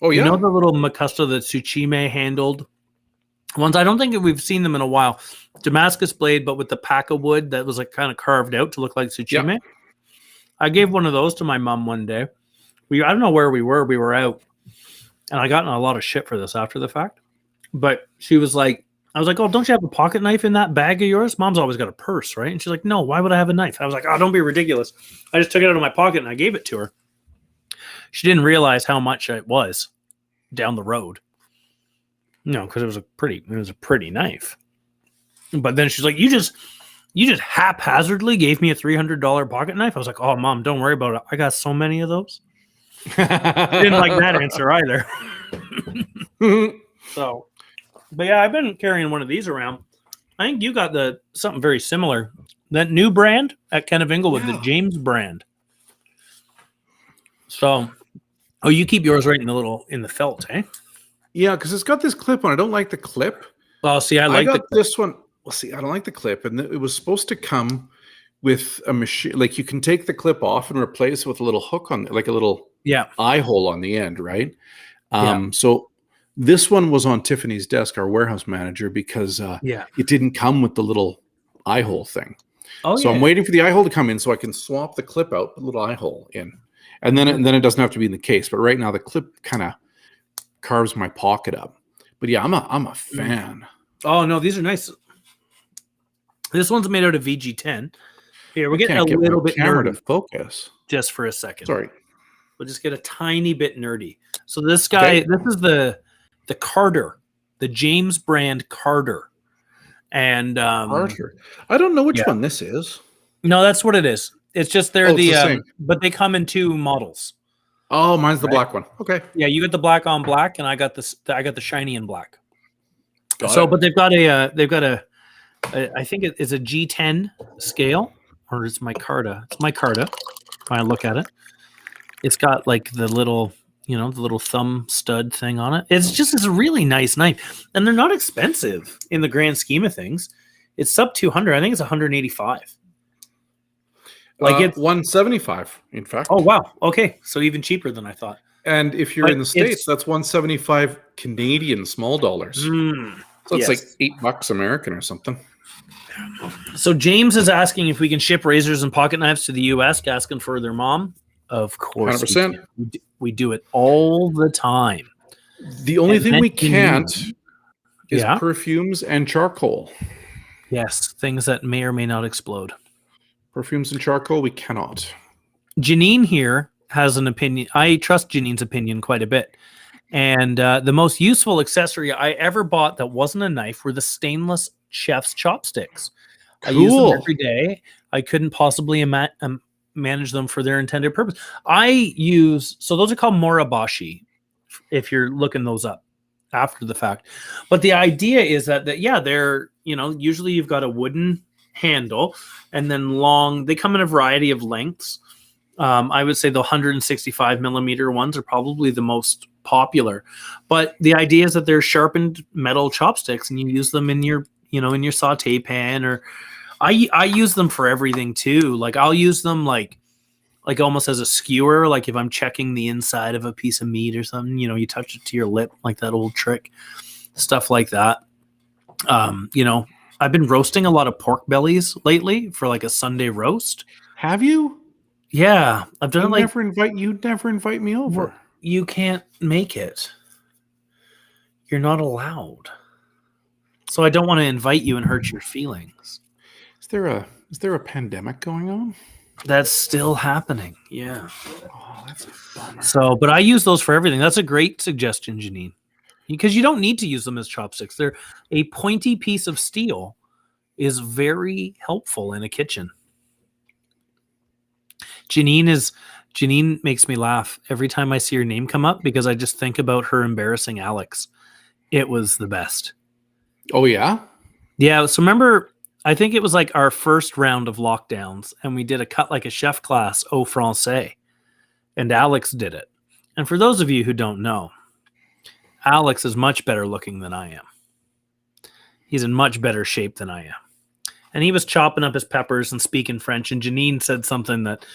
Oh, yeah. You know the little Makusta that Tsuchime handled? Ones, I don't think we've seen them in a while. Damascus blade, but with the pack of wood that was like kind of carved out to look like Tsuchime. Yep. I gave one of those to my mom one day. I don't know where we were. We were out. And I got in a lot of shit for this after the fact. But she was like, I was like, oh, don't you have a pocket knife in that bag of yours? Mom's always got a purse, right? And she's like, no, why would I have a knife? I was like, oh, don't be ridiculous. I just took it out of my pocket and I gave it to her. She didn't realize how much it was down the road. No, because it was a pretty knife. But then she's like, you just haphazardly gave me a $300 pocket knife. I was like, oh, Mom, don't worry about it. I got so many of those. Didn't like that answer either. So, but yeah, I've been carrying one of these around. I think you got something very similar. That new brand at Ken of Inglewood, the James brand. So, you keep yours right in the felt, eh? Yeah, because it's got this clip on. I don't like the clip. Well, see, I got this one. Well, see, I don't like the clip, and it was supposed to come with a machine. Like you can take the clip off and replace it with a little hook on, like a little eye hole on the end, right? So this one was on Tiffany's desk, our warehouse manager, because it didn't come with the little eye hole thing. So I'm waiting for the eye hole to come in so I can swap the clip out, put the little eye hole in, and then it doesn't have to be in the case. But right now the clip kind of carves my pocket up. But yeah, I'm a fan. Oh no, these are nice. This one's made out of VG10. Here, we're getting a little bit nerdy. To focus just for a second. Sorry. We'll just get a tiny bit nerdy. So this guy, this is the the Carter, the James brand Carter. And Carter. I don't know which yeah. one this is. No, that's what it is. It's just they're It's the same. but they come in 2 models. Oh, mine's the black one. Okay. Yeah, you got the black on black, and I got the shiny in black. Got it. But they've got a I think it's a G10 scale, or it's micarta. It's micarta. When I look at it, it's got like the little thumb stud thing on it. It's a really nice knife, and they're not expensive in the grand scheme of things. It's sub 200. I think it's 185. Like it's 175, in fact. Oh wow. Okay, so even cheaper than I thought. And if you're in the States, that's 175 Canadian small dollars. So it's like $8 American or something. So James is asking if we can ship razors and pocket knives to the US, asking for their mom. Of course, 100%. We do it all the time. The only thing we can't is perfumes and charcoal. Yes, things that may or may not explode. Perfumes and charcoal, we cannot. Janine here has an opinion. I trust Janine's opinion quite a bit. And the most useful accessory I ever bought that wasn't a knife were the stainless chef's chopsticks. Cool. I use them every day. I couldn't possibly manage them for their intended purpose. So those are called moribashi, if you're looking those up after the fact. But the idea is that they're, usually you've got a wooden handle and then long. They come in a variety of lengths. I would say the 165 millimeter ones are probably the most popular, but the idea is that they're sharpened metal chopsticks and you use them in your, in your saute pan, or I use them for everything too. Like I'll use them like almost as a skewer. Like if I'm checking the inside of a piece of meat or something, you touch it to your lip, like that old trick, stuff like that. I've been roasting a lot of pork bellies lately for like a Sunday roast. Have you? Yeah, I've done You never invite me over. You can't make it. You're not allowed. So I don't want to invite you and hurt your feelings. Is there a pandemic going on? That's still happening. Yeah. Oh, that's a bummer. So, but I use those for everything. That's a great suggestion, Janine. Because you don't need to use them as chopsticks. They're a pointy piece of steel is very helpful in a kitchen. Janine makes me laugh every time I see her name come up because I just think about her embarrassing Alex. It was the best. Oh, yeah? Yeah. So remember, I think it was like our first round of lockdowns and we did a cut like a chef class au français and Alex did it. And for those of you who don't know, Alex is much better looking than I am. He's in much better shape than I am. And he was chopping up his peppers and speaking French. And Janine said something that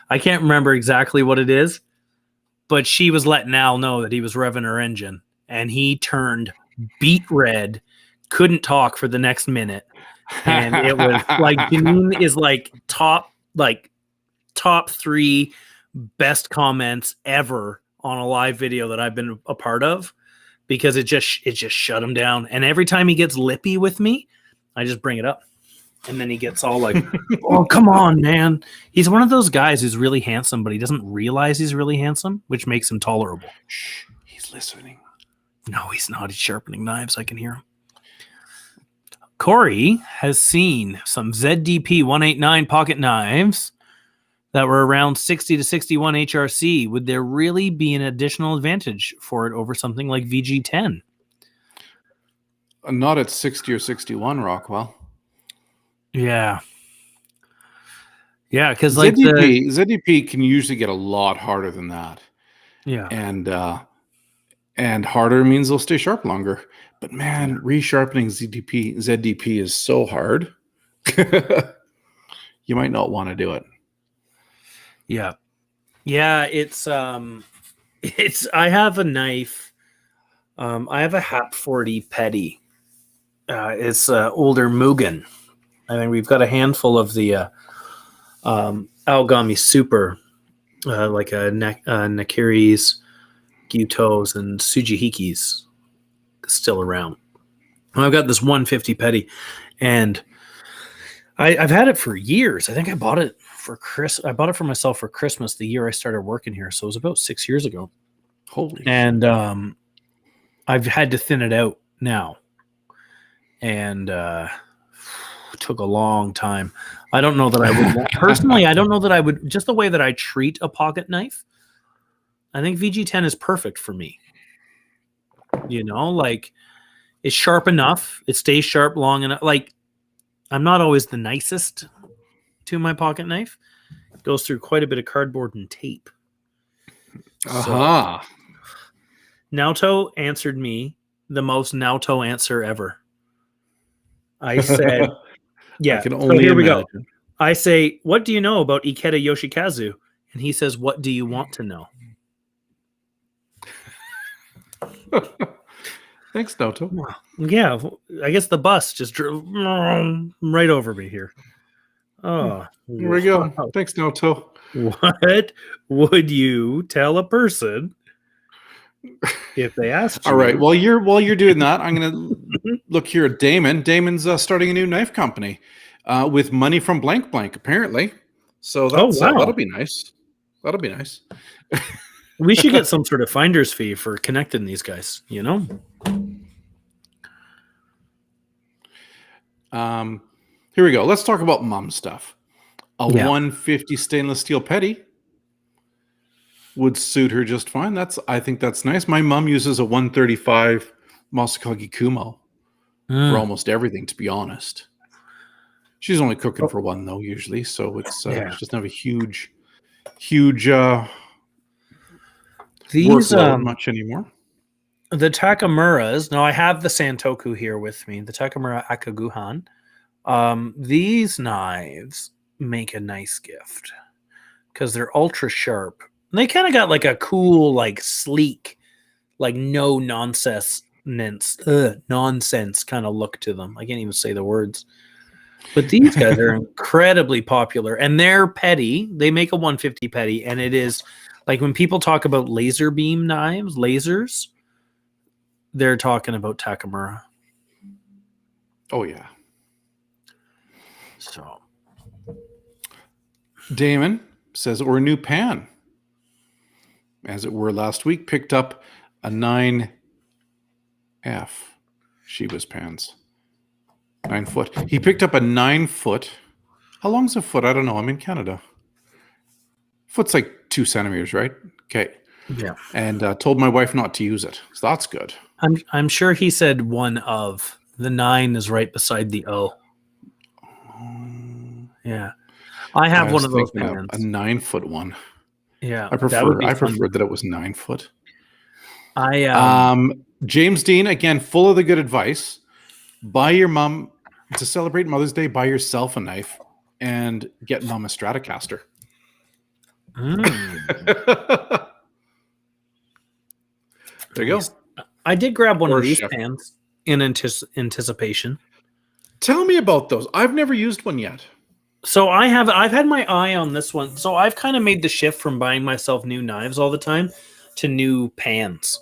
I can't remember exactly what it is, but she was letting Al know that he was revving her engine. And he turned beet red, couldn't talk for the next minute. And it was like Janine is like top 3 best comments ever on a live video that I've been a part of, because it just shut him down. And every time he gets lippy with me, I just bring it up. And then he gets all like, oh, come on, man. He's one of those guys who's really handsome, but he doesn't realize he's really handsome, which makes him tolerable. Shh, he's listening. No, he's not. He's sharpening knives. I can hear him. Corey has seen some ZDP 189 pocket knives that were around 60 to 61 HRC. Would there really be an additional advantage for it over something like VG10? Not at 60 or 61, Rockwell. Yeah. Yeah, because like ZDP can usually get a lot harder than that. Yeah. And harder means they'll stay sharp longer. But man, resharpening ZDP is so hard. You might not want to do it. Yeah. Yeah, it's I have a knife. I have a Hap 40 Petty. It's older Mugen. I think we've got a handful of the Algami Super, like a Nakiri's, Gyutos, and Tsujihikis still around. And I've got this 150 Petty, and I've had it for years. I think I bought it for I bought it for myself for Christmas the year I started working here, so it was about 6 years ago. Holy! And I I've had to thin it out now, and took a long time. I don't know that I would personally. I don't know that I would, just the way that I treat a pocket knife. I think VG10 is perfect for me. You know, like it's sharp enough. It stays sharp long enough. Like I'm not always the nicest to my pocket knife. It goes through quite a bit of cardboard and tape. Aha. So, Naoto answered me the most Naoto answer ever. I said, yeah, I can so only here we imagine. go. I say, what do you know about Ikeda Yoshikazu? And he says, what do you want to know? Thanks, Naoto. Yeah, I guess the bus just drove right over me here. Oh, Here we go. Thanks, Naoto. What would you tell a person if they asked you? All right. While you're doing that, I'm going to look here at Damon. Damon's starting a new knife company with money from blank blank, apparently. So that's that'll be nice. That'll be nice. We should get some sort of finder's fee for connecting these guys, you know? Here we go. Let's talk about mom stuff. A 150 stainless steel petty would suit her just fine. I think that's nice. My mom uses a 135 Masakage Kumo for almost everything, to be honest. She's only cooking for one though, usually. So it's she doesn't have a huge workload much anymore. The Takamuras. Now I have the Santoku here with me. The Takamura Akaguhan. These knives make a nice gift because they're ultra sharp. And they kind of got like a cool, like sleek, like no nonsense kind of look to them. I can't even say the words. But these guys are incredibly popular, and they're petty. They make a 150 petty, and it is like when people talk about laser beam knives, lasers, they're talking about Takamura. Oh yeah. So Damon says, or a new pan, as it were last week, picked up a 9F Shibas pans. 9 foot. He picked up a 9 foot. How long's a foot? I don't know. I'm in Canada. Foot's like 2 centimeters, right? Okay. Yeah. And told my wife not to use it. So that's good. I'm sure he said one of. The 9 is right beside the O. Yeah. I have one of those pans. A 9 foot one. Yeah. I preferred that it was 9 foot. James Dean, again, full of the good advice. Buy your mom, to celebrate Mother's Day, buy yourself a knife and get mom a Stratocaster. There you go. I did grab one of these pans in anticipation. Tell me about those. I've never used one yet. So I've had my eye on this one. So I've kind of made the shift from buying myself new knives all the time to new pans.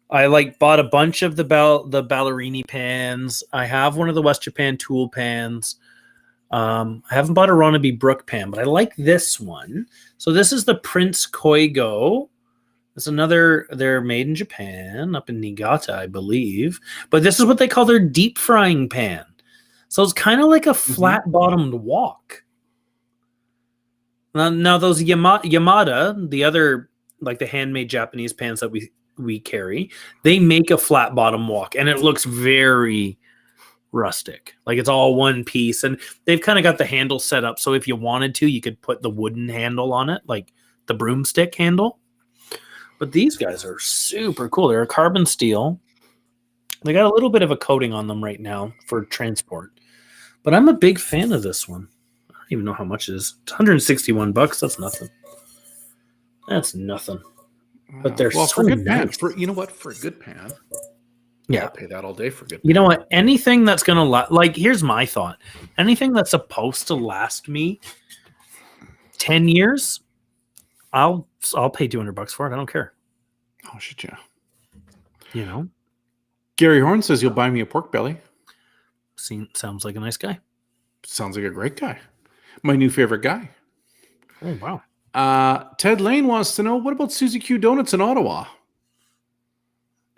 I bought a bunch of the Ballerini pans. I have one of the West Japan tool pans. I haven't bought a Ronaby Brook pan, but I like this one. So this is the Prince Koigo. It's they're made in Japan, up in Niigata, I believe. But this is what they call their deep frying pan. So it's kind of like a flat-bottomed wok. Now those Yamada, the other, like the handmade Japanese pans that we carry, they make a flat bottom wok, and it looks very rustic. Like it's all one piece, and they've kind of got the handle set up. So if you wanted to, you could put the wooden handle on it, like the broomstick handle. But these guys are super cool. They're a carbon steel. They got a little bit of a coating on them right now for transport. But I'm a big fan of this one. I don't even know how much it is. It's $161. That's nothing. That's nothing. But they're so for good nice. Pan. You know what? For a good pan, yeah, I'll pay that all day for good pan. You know what? Anything that's gonna here's my thought. Anything that's supposed to last me 10 years, I'll pay $200 for it. I don't care. Oh shit, yeah. You know. Gary Horn says you'll buy me a pork belly. Sounds like a nice guy. Sounds like a great guy. My new favorite guy. Oh wow. Ted Lane wants to know, what about Suzy Q Donuts in Ottawa?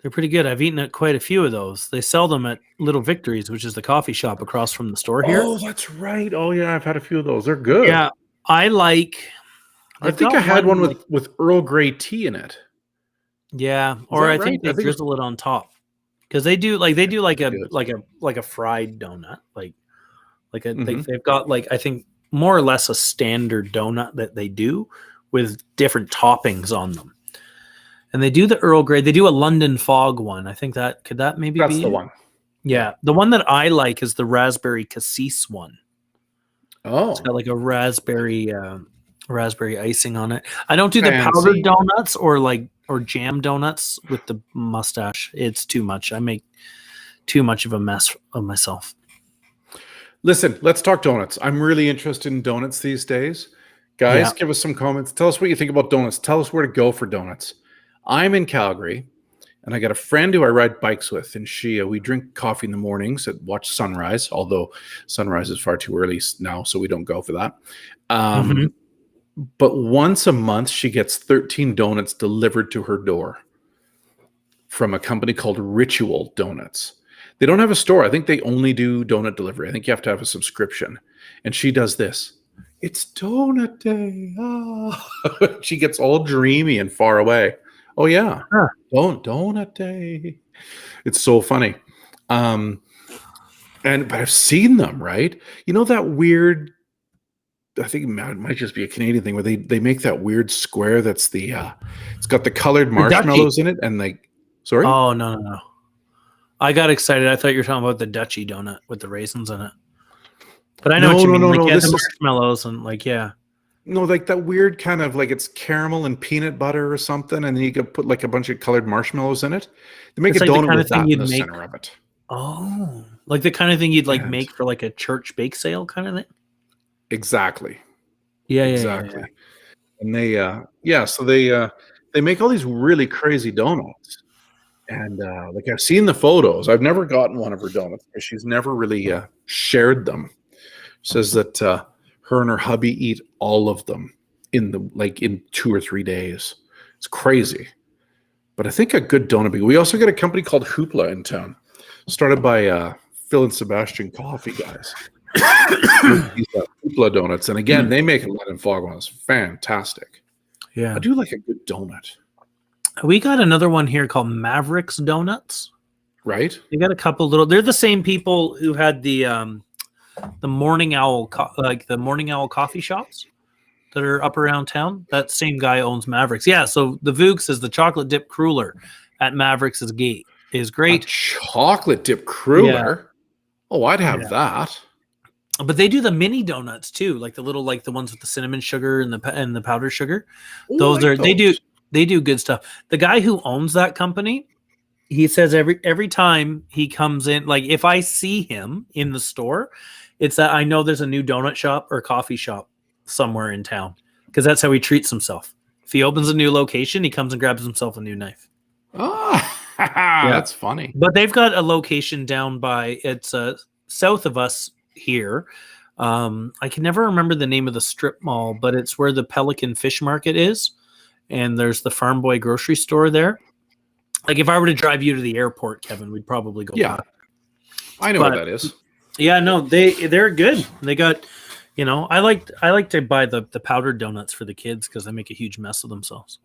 They're pretty good. I've eaten at quite a few of those. They sell them at Little Victories, which is the coffee shop across from the store here. Oh, that's right. Oh, yeah, I've had a few of those. They're good. Yeah, I like. I think I had one with Earl Grey tea in it. Yeah, or I think they drizzle it on top because they do like a fried donut, they've got like I think more or less a standard donut that they do with different toppings on them, and they do the Earl Grey. They do a London Fog one. I think that maybe that's be the one. Yeah, the one that I like is the raspberry cassis one. Oh, it's got like a raspberry icing on it. I don't do the powdered donuts or jam donuts with the mustache. It's too much. I make too much of a mess of myself. Listen, let's talk donuts. I'm really interested in donuts these days. Guys, give us some comments. Tell us what you think about donuts. Tell us where to go for donuts. I'm in Calgary, and I got a friend who I ride bikes with, and we drink coffee in the mornings and watch sunrise, although sunrise is far too early now, so we don't go for that. But once a month, she gets 13 donuts delivered to her door from a company called Ritual Donuts. They don't have a store. I think they only do donut delivery. I think you have to have a subscription. And she does this. It's donut day. Oh. She gets all dreamy and far away. Oh, yeah. Huh. Donut day. It's so funny. But I've seen them, right? You know that weird, I think it might just be a Canadian thing where they make that weird square that's it's got the colored marshmallows in it and sorry? Oh, no. I got excited. I thought you were talking about the Dutchie donut with the raisins in it. But I know what you mean. The marshmallows and No, like that weird kind of like it's caramel and peanut butter or something, and then you could put like a bunch of colored marshmallows in it. They make a donut with that in the center of it. Oh, like the kind of thing you'd make for like a church bake sale kind of thing? Exactly. Yeah, exactly. Yeah. And so they make all these really crazy donuts. And like I've seen the photos. I've never gotten one of her donuts because she's never really shared them. Says that her and her hubby eat all of them in 2 or 3 days. It's crazy. But I think a good donut. We also got a company called Hoopla in town, started by Phil and Sebastian Coffee guys. These Hoopla donuts, and again, they make a London Fog ones. Fantastic. Yeah, I do like a good donut. We got another one here called Mavericks Donuts. Right. They got a couple little. They're the same people who had the Morning Owl, the Morning Owl coffee shops that are up around town. That same guy owns Mavericks. Yeah. So the Vooks is the chocolate dip cruller at Mavericks is great. A chocolate dip cruller. Yeah. Oh, I'd have that. But they do the mini donuts too, like the little, like the ones with the cinnamon sugar and the powdered sugar. Those they do good stuff. The guy who owns that company, he says every time he comes in, like if I see him in the store, it's that I know there's a new donut shop or coffee shop somewhere in town, because that's how he treats himself. If he opens a new location, he comes and grabs himself a new knife. Oh, that's funny. But they've got a location down by, it's south of us here. I can never remember the name of the strip mall, but it's where the Pelican Fish Market is. And there's the Farm Boy grocery store there. Like if I were to drive you to the airport, Kevin, we'd probably go. Yeah, back. I know what that is. Yeah, no, they're good. They got, I like to buy the powdered donuts for the kids because they make a huge mess of themselves.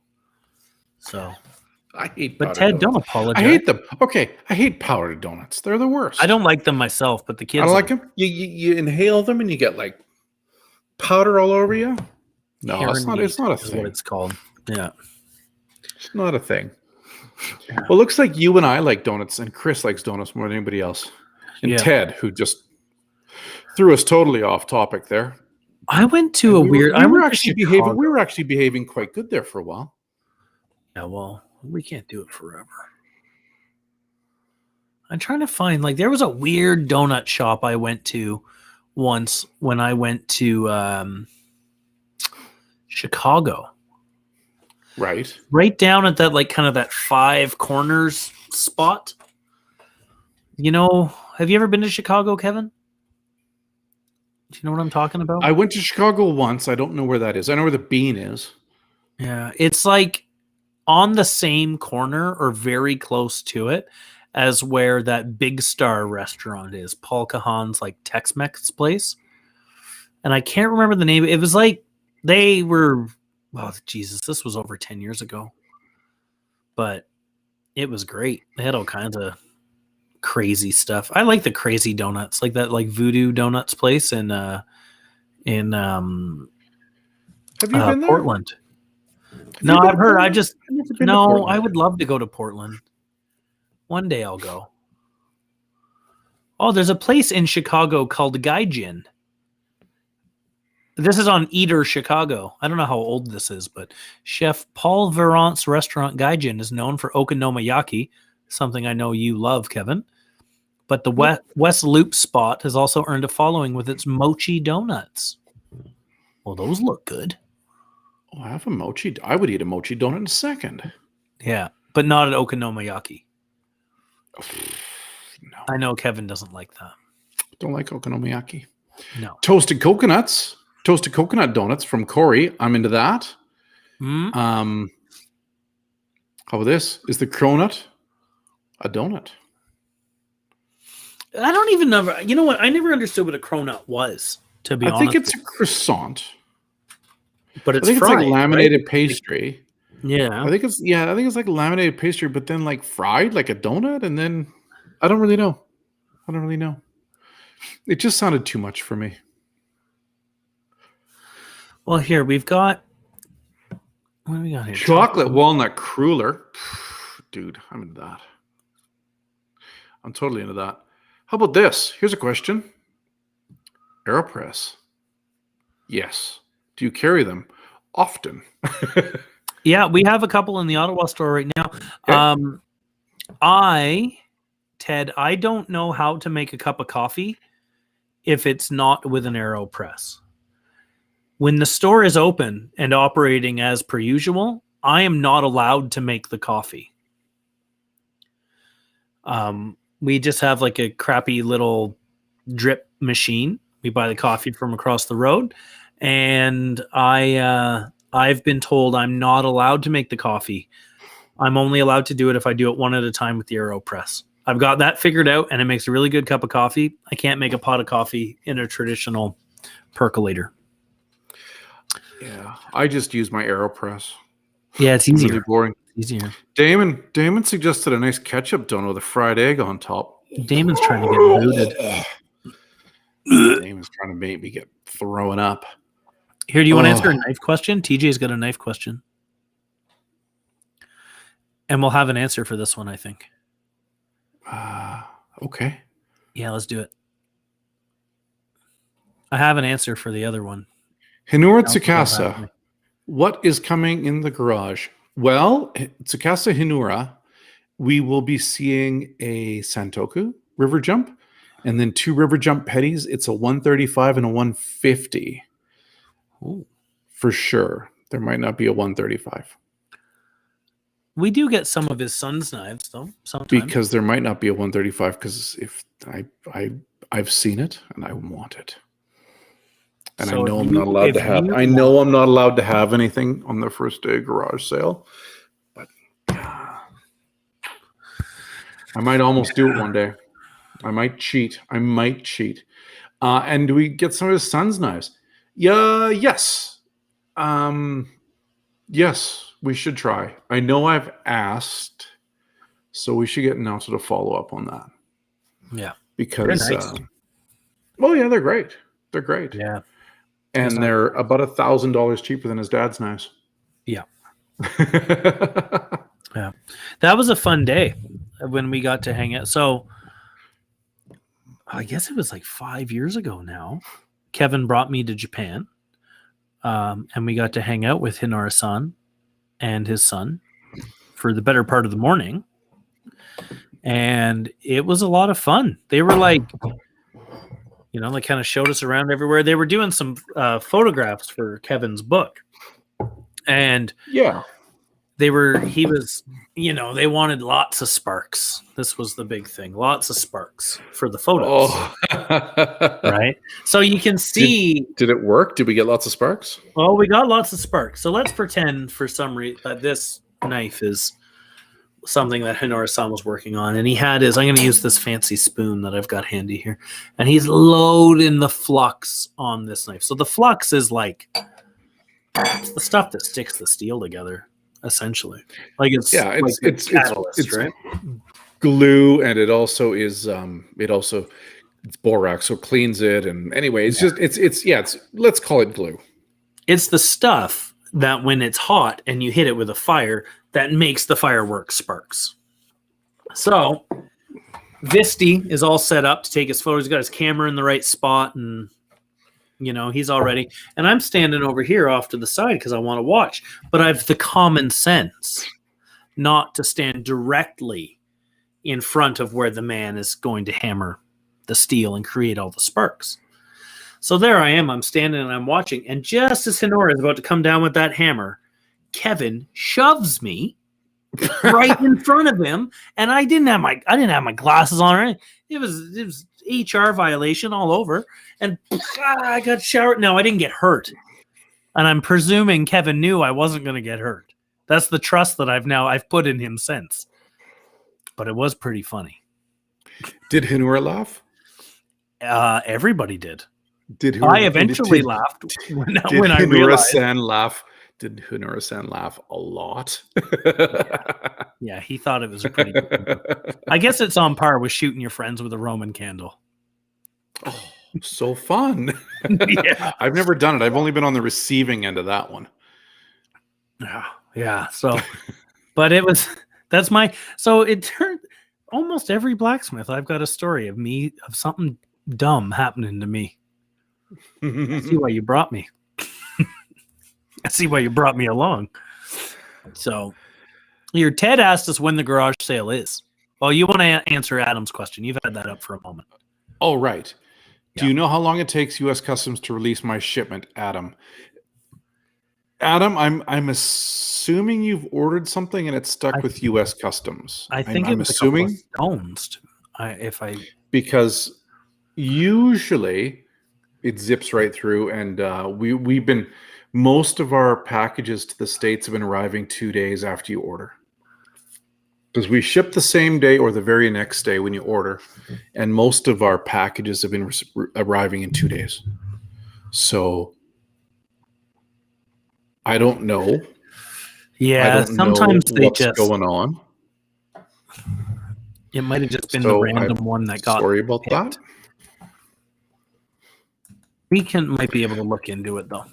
So I hate. But Ted, don't apologize. I hate them. Okay, I hate powdered donuts. They're the worst. I don't like them myself, but the kids. I don't like them. You inhale them and you get like powder all over you. No, it's not a thing. Is what it's called. Yeah, it's not a thing. Yeah. Well, it looks like you and I like donuts, and Chris likes donuts more than anybody else. And Ted, who just threw us totally off topic there. I went to a weird. We were actually behaving quite good there for a while. Yeah, well, we can't do it forever. I'm trying to find, there was a weird donut shop I went to once when I went to Chicago. Right down at that, kind of that Five Corners spot. Have you ever been to Chicago, Kevin? Do you know what I'm talking about? I went to Chicago once. I don't know where that is. I know where the Bean is. Yeah, it's like on the same corner or very close to it as where that Big Star restaurant is, Paul Kahan's like Tex-Mex place. And I can't remember the name. It was like they were, oh Jesus, this was over 10 years ago. But it was great. They had all kinds of crazy stuff. I like the crazy donuts, like that like Voodoo Donuts place in Have you been there? Portland. No, I've heard. I would love to go to Portland. One day I'll go. Oh, there's a place in Chicago called Gaijin. This is on Eater, Chicago. I don't know how old this is, but Chef Paul Verant's restaurant Gaijin is known for okonomiyaki, something I know you love, Kevin. But the West Loop spot has also earned a following with its mochi donuts. Well, those look good. Oh, I have a mochi. I would eat a mochi donut in a second. Yeah, but not an okonomiyaki. No. I know Kevin doesn't like that. Don't like okonomiyaki. No. Toasted coconut donuts from Corey. I'm into that. How about this? Is the cronut a donut? I don't even know. You know what? I never understood what a cronut was, to be honest. I think it's a croissant. But it's I think fried, it's like laminated right? pastry. Yeah. I think it's like laminated pastry, but then like fried like a donut, and then I don't really know. It just sounded too much for me. Well, here we've got. What do we got here? Chocolate walnut cruller. Dude, I'm into that. I'm totally into that. How about this? Here's a question. AeroPress. Yes. Do you carry them often? Yeah, we have a couple in the Ottawa store right now. Okay. Ted, I don't know how to make a cup of coffee if it's not with an AeroPress. When the store is open and operating as per usual, I am not allowed to make the coffee. We just have like a crappy little drip machine. We buy the coffee from across the road, and I've been told I'm not allowed to make the coffee. I'm only allowed to do it if I do it one at a time with the AeroPress. I've got that figured out, and it makes a really good cup of coffee. I can't make a pot of coffee in a traditional percolator. Yeah, I just use my AeroPress. Yeah, it's easier. Really boring. Easier. Damon suggested a nice ketchup donut with a fried egg on top. Damon's trying to get booted. Damon's trying to make me get thrown up. Here, do you want to answer a knife question? TJ's got a knife question. And we'll have an answer for this one, I think. Okay. Yeah, let's do it. I have an answer for the other one. Hinura Tsukasa. What is coming in the garage? Well, Tsukasa Hinura, we will be seeing a Santoku river jump and then 2 river jump petties. It's a 135 and a 150. Ooh. For sure. There might not be a 135. We do get some of his son's knives, though, sometimes. Because there might not be a 135, because if I've seen it and I want it. And so I know I'm not allowed to have. I know I'm not allowed to have anything on the first day of garage sale, but I might almost do it one day. I might cheat. And do we get some of his son's knives? Yeah. Yes. Yes, we should try. I know I've asked, so we should get an answer to follow up on that. Yeah, because nice. Oh yeah, they're great. They're great. Yeah. And they're about $1,000 cheaper than his dad's knives. Yeah. Yeah. That was a fun day when we got to hang out. So I guess it was like 5 years ago now. Kevin brought me to Japan. And we got to hang out with Hinara-san and his son for the better part of the morning. And it was a lot of fun. They were like, they kind of showed us around everywhere. They were doing some photographs for Kevin's book. And yeah, they wanted lots of sparks. This was the big thing. Lots of sparks for the photos. Oh. Right? So you can see. Did it work? Did we get lots of sparks? Well, we got lots of sparks. So let's pretend for some reason that this knife is something that Honora-san was working on, and he had his. I'm going to use this fancy spoon that I've got handy here, and he's loading the flux on this knife. So the flux is like it's the stuff that sticks the steel together, essentially. Like it's it's right? glue, and it also is it's borax, so cleans it. And anyway, it's let's call it glue. It's the stuff that when it's hot and you hit it with a fire that makes the fireworks sparks. So Visty is all set up to take his photos. He's got his camera in the right spot, and he's all ready. And I'm standing over here off to the side because I want to watch. But I have the common sense not to stand directly in front of where the man is going to hammer the steel and create all the sparks. So there I am. I'm standing and I'm watching. And just as Honora is about to come down with that hammer, Kevin shoves me right in front of him, and I didn't have my glasses on or anything. It was HR violation all over, and I got showered. No, I didn't get hurt, and I'm presuming Kevin knew I wasn't going to get hurt. That's the trust that I've put in him since. But it was pretty funny. Did Honora laugh? Everybody did. I eventually laughed when I realized. Honora-san laugh? Did Honora-san laugh a lot? Yeah, he thought it was a pretty good one. I guess it's on par with shooting your friends with a Roman candle. Oh, so fun. Yeah. I've never done it. I've only been on the receiving end of that one. Yeah. So, but so it turned almost every blacksmith. I've got a story of something dumb happening to me. I see why you brought me. I see why you brought me along. So, your Ted asked us when the garage sale is. Well, you want to answer Adam's question. You've had that up for a moment. Oh, right. Yeah. Do you know how long it takes U.S. Customs to release my shipment, Adam? Adam, I'm assuming you've ordered something and it's stuck with U.S. Customs. I think I'm assuming stones. Because usually it zips right through, and we've been. Most of our packages to the States have been arriving 2 days after you order. Because we ship the same day or the very next day when you order. And most of our packages have been arriving in 2 days. So I don't know. Yeah, sometimes they what's going on. It might have just been the random one that got. Sorry about that. We might be able to look into it though.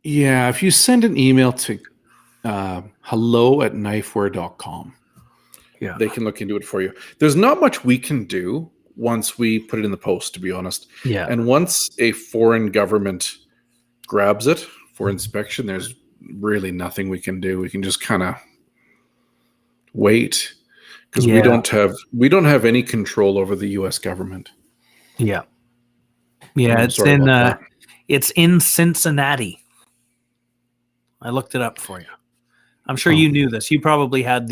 Yeah, if you send an email to hello@knifewear.com, yeah, they can look into it for you. There's not much we can do once we put it in the post, to be honest. Yeah. And once a foreign government grabs it for inspection, there's really nothing we can do. We can just kind of wait because we don't have any control over the U.S. government. Yeah. Yeah, it's in Cincinnati. I looked it up for you. I'm sure you knew this. You probably had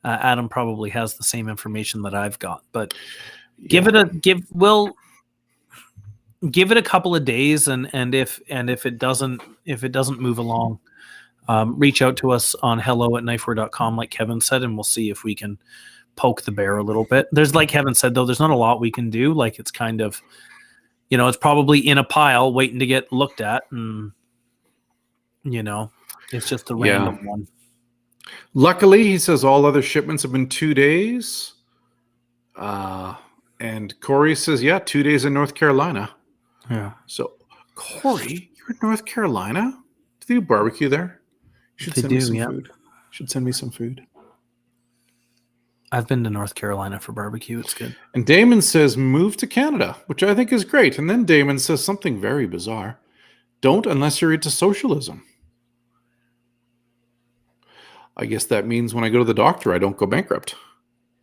Adam probably has the same information that I've got, but give it a couple of days, and if it doesn't move along, reach out to us on hello@knifewear.com, like Kevin said, and we'll see if we can poke the bear a little bit. There's, like Kevin said, though, there's not a lot we can do. Like, it's kind of, it's probably in a pile waiting to get looked at, and it's just a random one. Luckily, he says all other shipments have been 2 days. And Corey says, 2 days in North Carolina. Yeah. So, Corey, you're in North Carolina? Do they do barbecue there? You should send me some food. Should send me some food. I've been to North Carolina for barbecue. It's good. And Damon says, move to Canada, which I think is great. And then Damon says something very bizarre. Don't unless you're into socialism. I guess that means when I go to the doctor, I don't go bankrupt.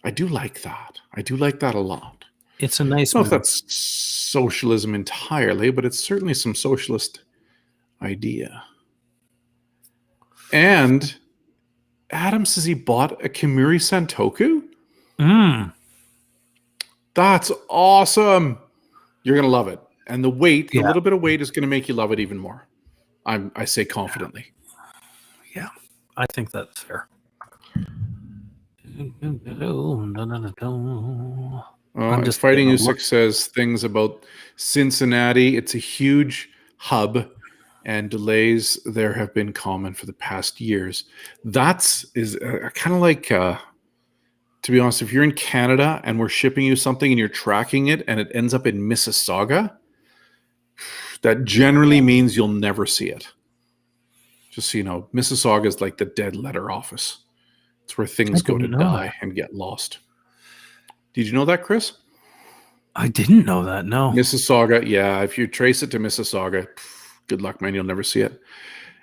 I do like that. I do like that a lot. It's a nice I don't know if that's socialism entirely, but it's certainly some socialist idea. And Adam says he bought a Kimuri Santoku. That's awesome. You're going to love it. And the weight, a little bit of weight is going to make you love it even more. I say confidently. Yeah. I think that's fair. I'm just Fighting getting a look. Usyk says things about Cincinnati. It's a huge hub, and delays there have been common for the past years. That's kind of like, to be honest, if you're in Canada and we're shipping you something and you're tracking it and it ends up in Mississauga, that generally means you'll never see it. Just so you know, Mississauga is like the dead letter office. It's where things go to die and get lost. Did you know that, Chris? I didn't know that, no. Mississauga, yeah. If you trace it to Mississauga, good luck, man. You'll never see it.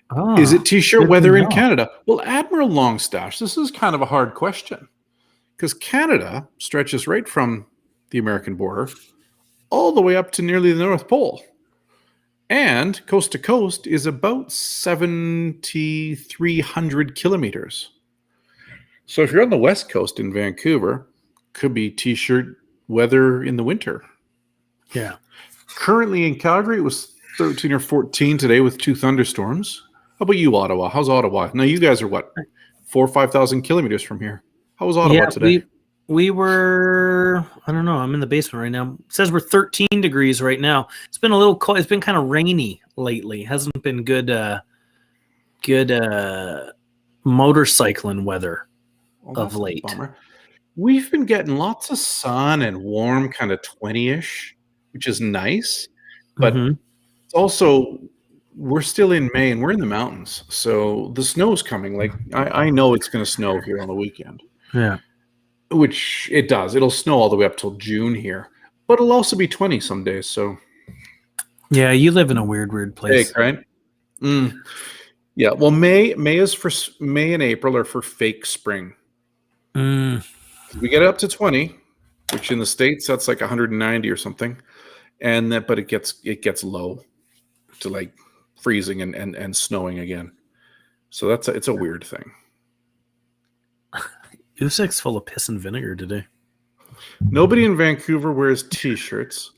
Oh, Is it T-shirt weather in Canada? Well, Admiral Longstash, this is kind of a hard question because Canada stretches right from the American border all the way up to nearly the North Pole. And coast to coast is about 7,300 kilometers. So if you're on the West Coast in Vancouver, could be T-shirt weather in the winter. Yeah. Currently in Calgary, it was 13 or 14 today with 2 thunderstorms. How about you, Ottawa? How's Ottawa? Now you guys are what, 4,000 or 5,000 kilometers from here. How was Ottawa today? We were, I don't know, I'm in the basement right now. It says we're 13 degrees right now. It's been a little cold. It's been kind of rainy lately. It hasn't been good motorcycling weather of late. Bummer. We've been getting lots of sun and warm, kind of 20-ish, which is nice. But it's also, we're still in May and we're in the mountains. So the snow's coming. Like I know it's going to snow here on the weekend. Yeah. Which it does. It'll snow all the way up till June here. But it'll also be 20 some days. So yeah, you live in a weird place. Fake, right? Yeah. Well, May and April are for fake spring. We get up to 20, which in the States that's like 190 or something, but it gets low to like freezing and snowing again. So it's a weird thing. Usyk's full of piss and vinegar today. Nobody in Vancouver wears T-shirts.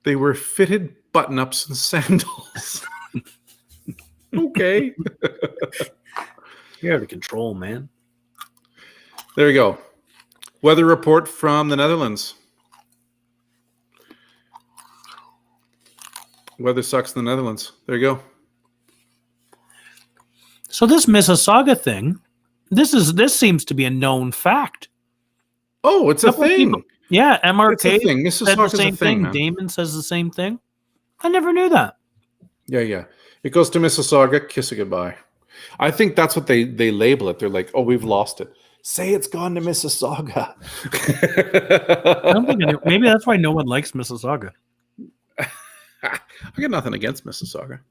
They wear fitted button-ups and sandals. Okay. You're out of control, man. There you go. Weather report from the Netherlands. Weather sucks in the Netherlands. There you go. So this Mississauga thing, this seems to be a known fact. Oh, it's a thing. People, yeah, MRK thing. said the same thing. Man. Damon says the same thing. I never knew that. Yeah. It goes to Mississauga, kiss it goodbye. I think that's what they label it. They're like, oh, we've lost it. Say it's gone to Mississauga. I don't think maybe that's why no one likes Mississauga. I got nothing against Mississauga.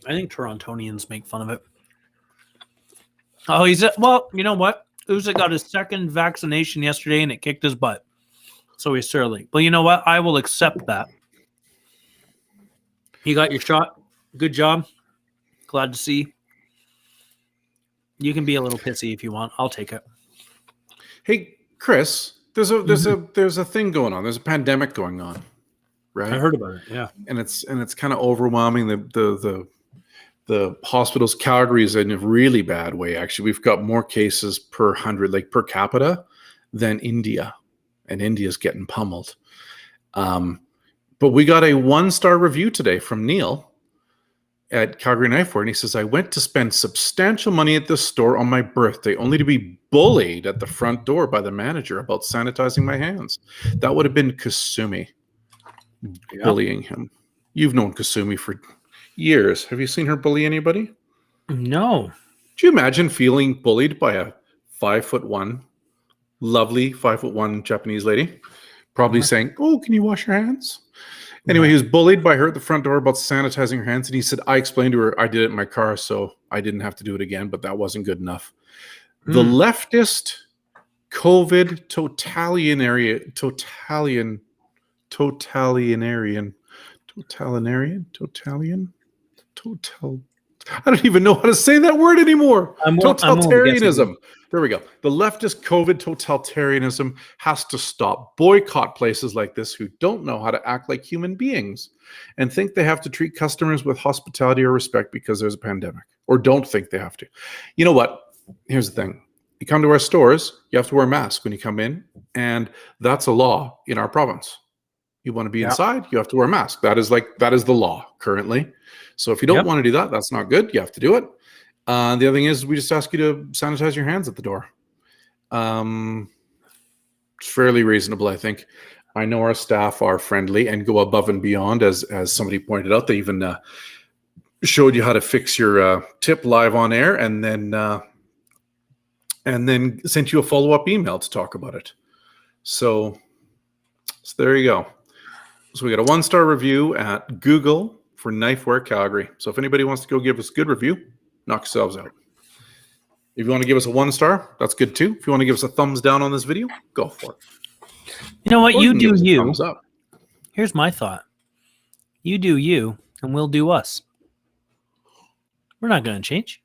I think Torontonians make fun of it. Oh, well, you know what? Usyk got his second vaccination yesterday and it kicked his butt. So he's surly. But you know what? I will accept that. You got your shot. Good job. Glad to see. You can be a little pissy if you want. I'll take it. Hey, Chris, there's a thing going on. There's a pandemic going on, right? I heard about it. Yeah, and it's kind of overwhelming. The hospitals. Calgary is in a really bad way. Actually, we've got more cases per 100, like per capita, than India, and India's getting pummeled. But we got a 1-star review today from Neil at Calgary Knifewear, and he says, I went to spend substantial money at this store on my birthday, only to be bullied at the front door by the manager about sanitizing my hands. That would have been Kasumi bullying him. You've known Kasumi for years. Have you seen her bully anybody? No. Do you imagine feeling bullied by a 5'1", lovely 5'1" Japanese lady? Probably saying, oh, can you wash your hands? Anyway, he was bullied by her at the front door about sanitizing her hands. And he said, I explained to her, I did it in my car, so I didn't have to do it again, but that wasn't good enough. The leftist COVID totalitarian, I don't even know how to say that word anymore. I'm only guessing. Totalitarianism. There we go. The leftist COVID totalitarianism has to stop. Boycott places like this who don't know how to act like human beings and think they have to treat customers with hospitality or respect because there's a pandemic, or don't think they have to. You know what? Here's the thing. You come to our stores, you have to wear a mask when you come in, and that's a law in our province. You want to be inside, you have to wear a mask. That is the law currently. So if you don't want to do that, that's not good. You have to do it. The other thing is we just ask you to sanitize your hands at the door. It's fairly reasonable, I think. I know our staff are friendly and go above and beyond, as somebody pointed out. They even showed you how to fix your tip live on air, and then sent you a follow-up email to talk about it. So there you go. So we got a 1-star review at Google for Knifewear Calgary. So if anybody wants to go give us a good review, knock yourselves out. If you want to give us a 1-star, that's good too. If you want to give us a thumbs down on this video, go for it. You know what? You do you. Thumbs up. Here's my thought. You do you, and we'll do us. We're not going to change.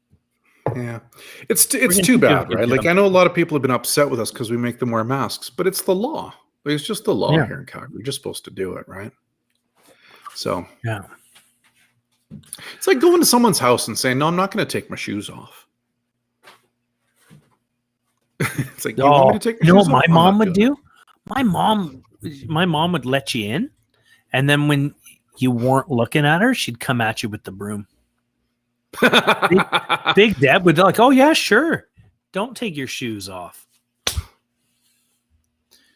Yeah. It's too bad, right? Like, I know a lot of people have been upset with us because we make them wear masks, but it's the law. Like, it's just the law here in Calgary. We're just supposed to do it, right? So, yeah. It's like going to someone's house and saying, no, I'm not going to take my shoes off. It's like, you want me to take my shoes off? My mom would do? My mom would let you in, and then when you weren't looking at her, she'd come at you with the broom. Big Deb would be like, oh yeah, sure. Don't take your shoes off.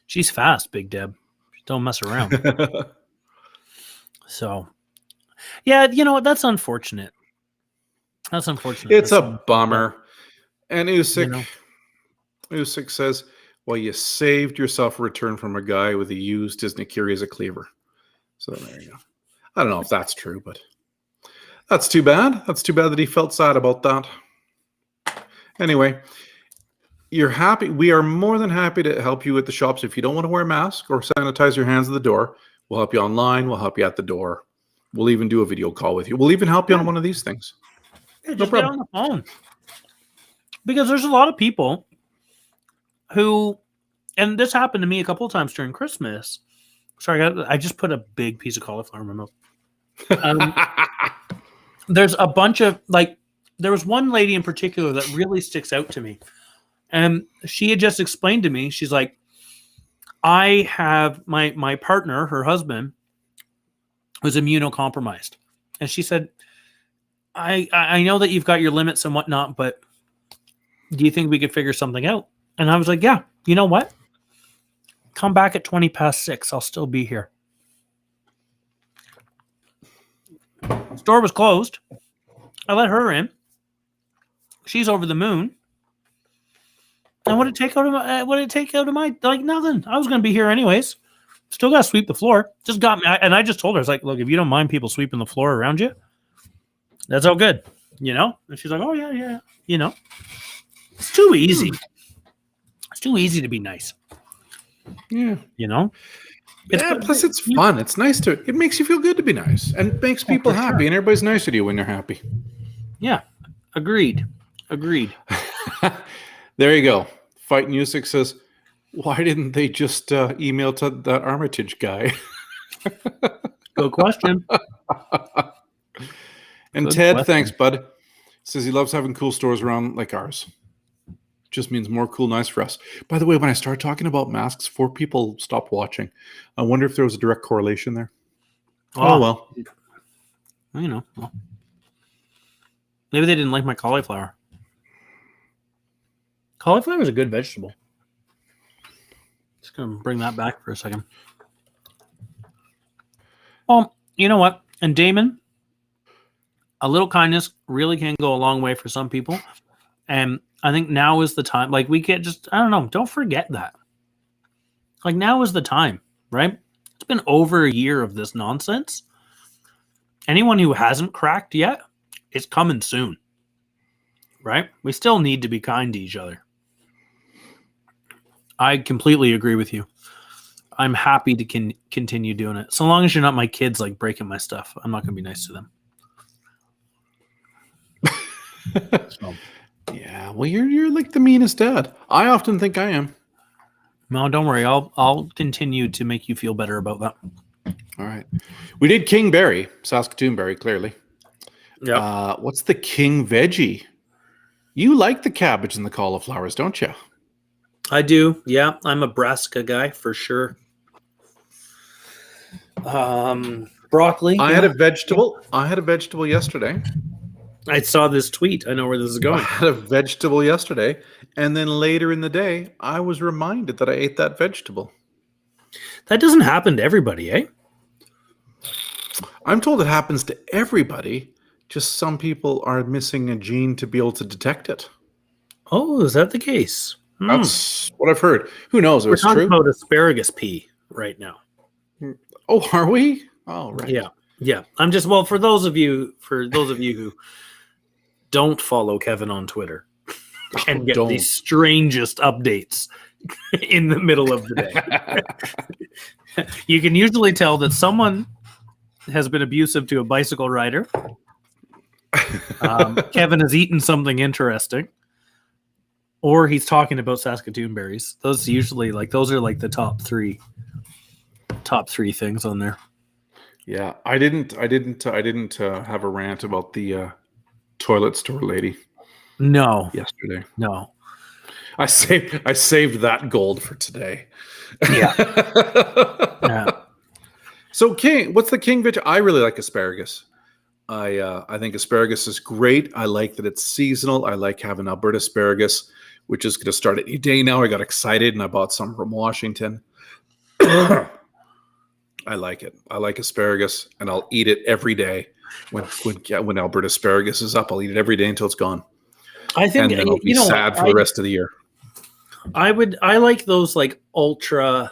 She's fast, Big Deb. Don't mess around. So, yeah, you know what? That's unfortunate. That's unfortunate. It's a bummer. And Usyk says, well, you saved yourself a return from a guy with a used Disney Curie as a cleaver. So there you go. I don't know if that's true, but that's too bad. That's too bad that he felt sad about that. Anyway, you're happy. We are more than happy to help you at the shops. If you don't want to wear a mask or sanitize your hands at the door, we'll help you online. We'll help you at the door. We'll even do a video call with you. We'll even help you on one of these things. Yeah, just get on the phone. Because there's a lot of people who, and this happened to me a couple of times during Christmas. Sorry, I just put a big piece of cauliflower in my mouth. There's a bunch of, like, there was one lady in particular that really sticks out to me. And she had just explained to me, she's like, I have my partner, her husband, was immunocompromised. And she said, I know that you've got your limits and whatnot, but do you think we could figure something out? And I was like, yeah, you know what? Come back at 6:20. I'll still be here. Store was closed. I let her in. She's over the moon. And what did it take out of my like nothing? I was going to be here anyways. Still got to sweep the floor. Just got me, and I just told her, I was like, look, if you don't mind people sweeping the floor around you, that's all good, you know. And she's like, oh yeah, you know. It's too easy. It's too easy to be nice. Yeah, you know. Plus, it's fun. It's nice it makes you feel good to be nice, and it makes people happy, and everybody's nice to you when they're happy. Yeah, agreed. There you go. Fighting Usyk says, why didn't they just email to that Armitage guy? Good question. And Good Ted, question. Thanks, bud. Says he loves having cool stores around like ours. Just means more cool, nice for us. By the way, when I started talking about masks, 4 people stopped watching. I wonder if there was a direct correlation there. Oh well. You know. Well, maybe they didn't like my cauliflower. Cauliflower is a good vegetable. Just going to bring that back for a second. Well, you know what? And Damon, a little kindness really can go a long way for some people. And I think now is the time. Like, we can't just, I don't know, don't forget that. Like, now is the time, right? It's been over a year of this nonsense. Anyone who hasn't cracked yet, it's coming soon, right? We still need to be kind to each other. I completely agree with you. I'm happy to continue doing it. So long as you're not my kids, like, breaking my stuff, I'm not going to be nice to them. So, Yeah, well, you're like the meanest dad. I often think I am. no, don't worry. I'll continue to make you feel better about that. All right. We did King Berry, Saskatoon berry, clearly. Yeah, What's the king veggie? You like the cabbage and the cauliflowers, don't you? I do. Yeah, I'm a brassica guy for sure. Broccoli. I yeah. had a vegetable. I had a vegetable yesterday. I saw this tweet. I know where this is I going. had a vegetable yesterday, and then later in the day, I was reminded that I ate that vegetable. That doesn't happen to everybody, eh? I'm told it happens to everybody. Just some people are missing a gene to be able to detect it. Oh, is that the case? That's what I've heard. Who knows if We're it's talking true? about asparagus pea right now. Oh, are we? Oh, right. Yeah. I'm just for those of you who don't follow Kevin on Twitter and get the strangest updates in the middle of the day. You can usually tell that someone has been abusive to a bicycle rider. Kevin has eaten something interesting, or he's talking about Saskatoon berries. Those are the top three things on there. Yeah, I didn't have a rant about the toilet store lady. No, yesterday. No, I saved that gold for today. Yeah. Yeah. So what's the king veg? I really like asparagus. I think asparagus is great. I like that it's seasonal. I like having Alberta asparagus, which is going to start any day now. I got excited and I bought some from Washington. I like it. I like asparagus, and I'll eat it every day. When Alberta asparagus is up, I'll eat it every day until it's gone. I think, and then I'll be sad for the rest of the year. I like those like ultra,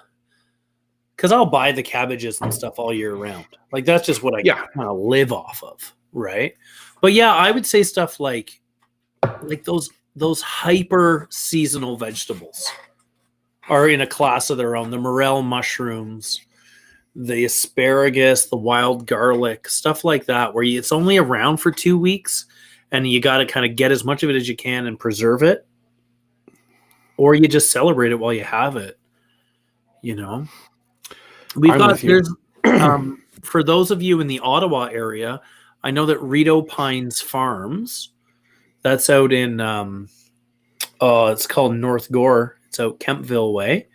because I'll buy the cabbages and stuff all year round. Like that's just what I kind of live off of, right? But yeah, I would say stuff like those hyper seasonal vegetables are in a class of their own. The morel mushrooms, the asparagus, the wild garlic, stuff like that, where it's only around for 2 weeks and you got to kind of get as much of it as you can and preserve it, or you just celebrate it while you have it. You know, there's for those of you in the Ottawa area, I know that Rito Pines Farms, that's out in it's called North Gore. It's out Kempville way.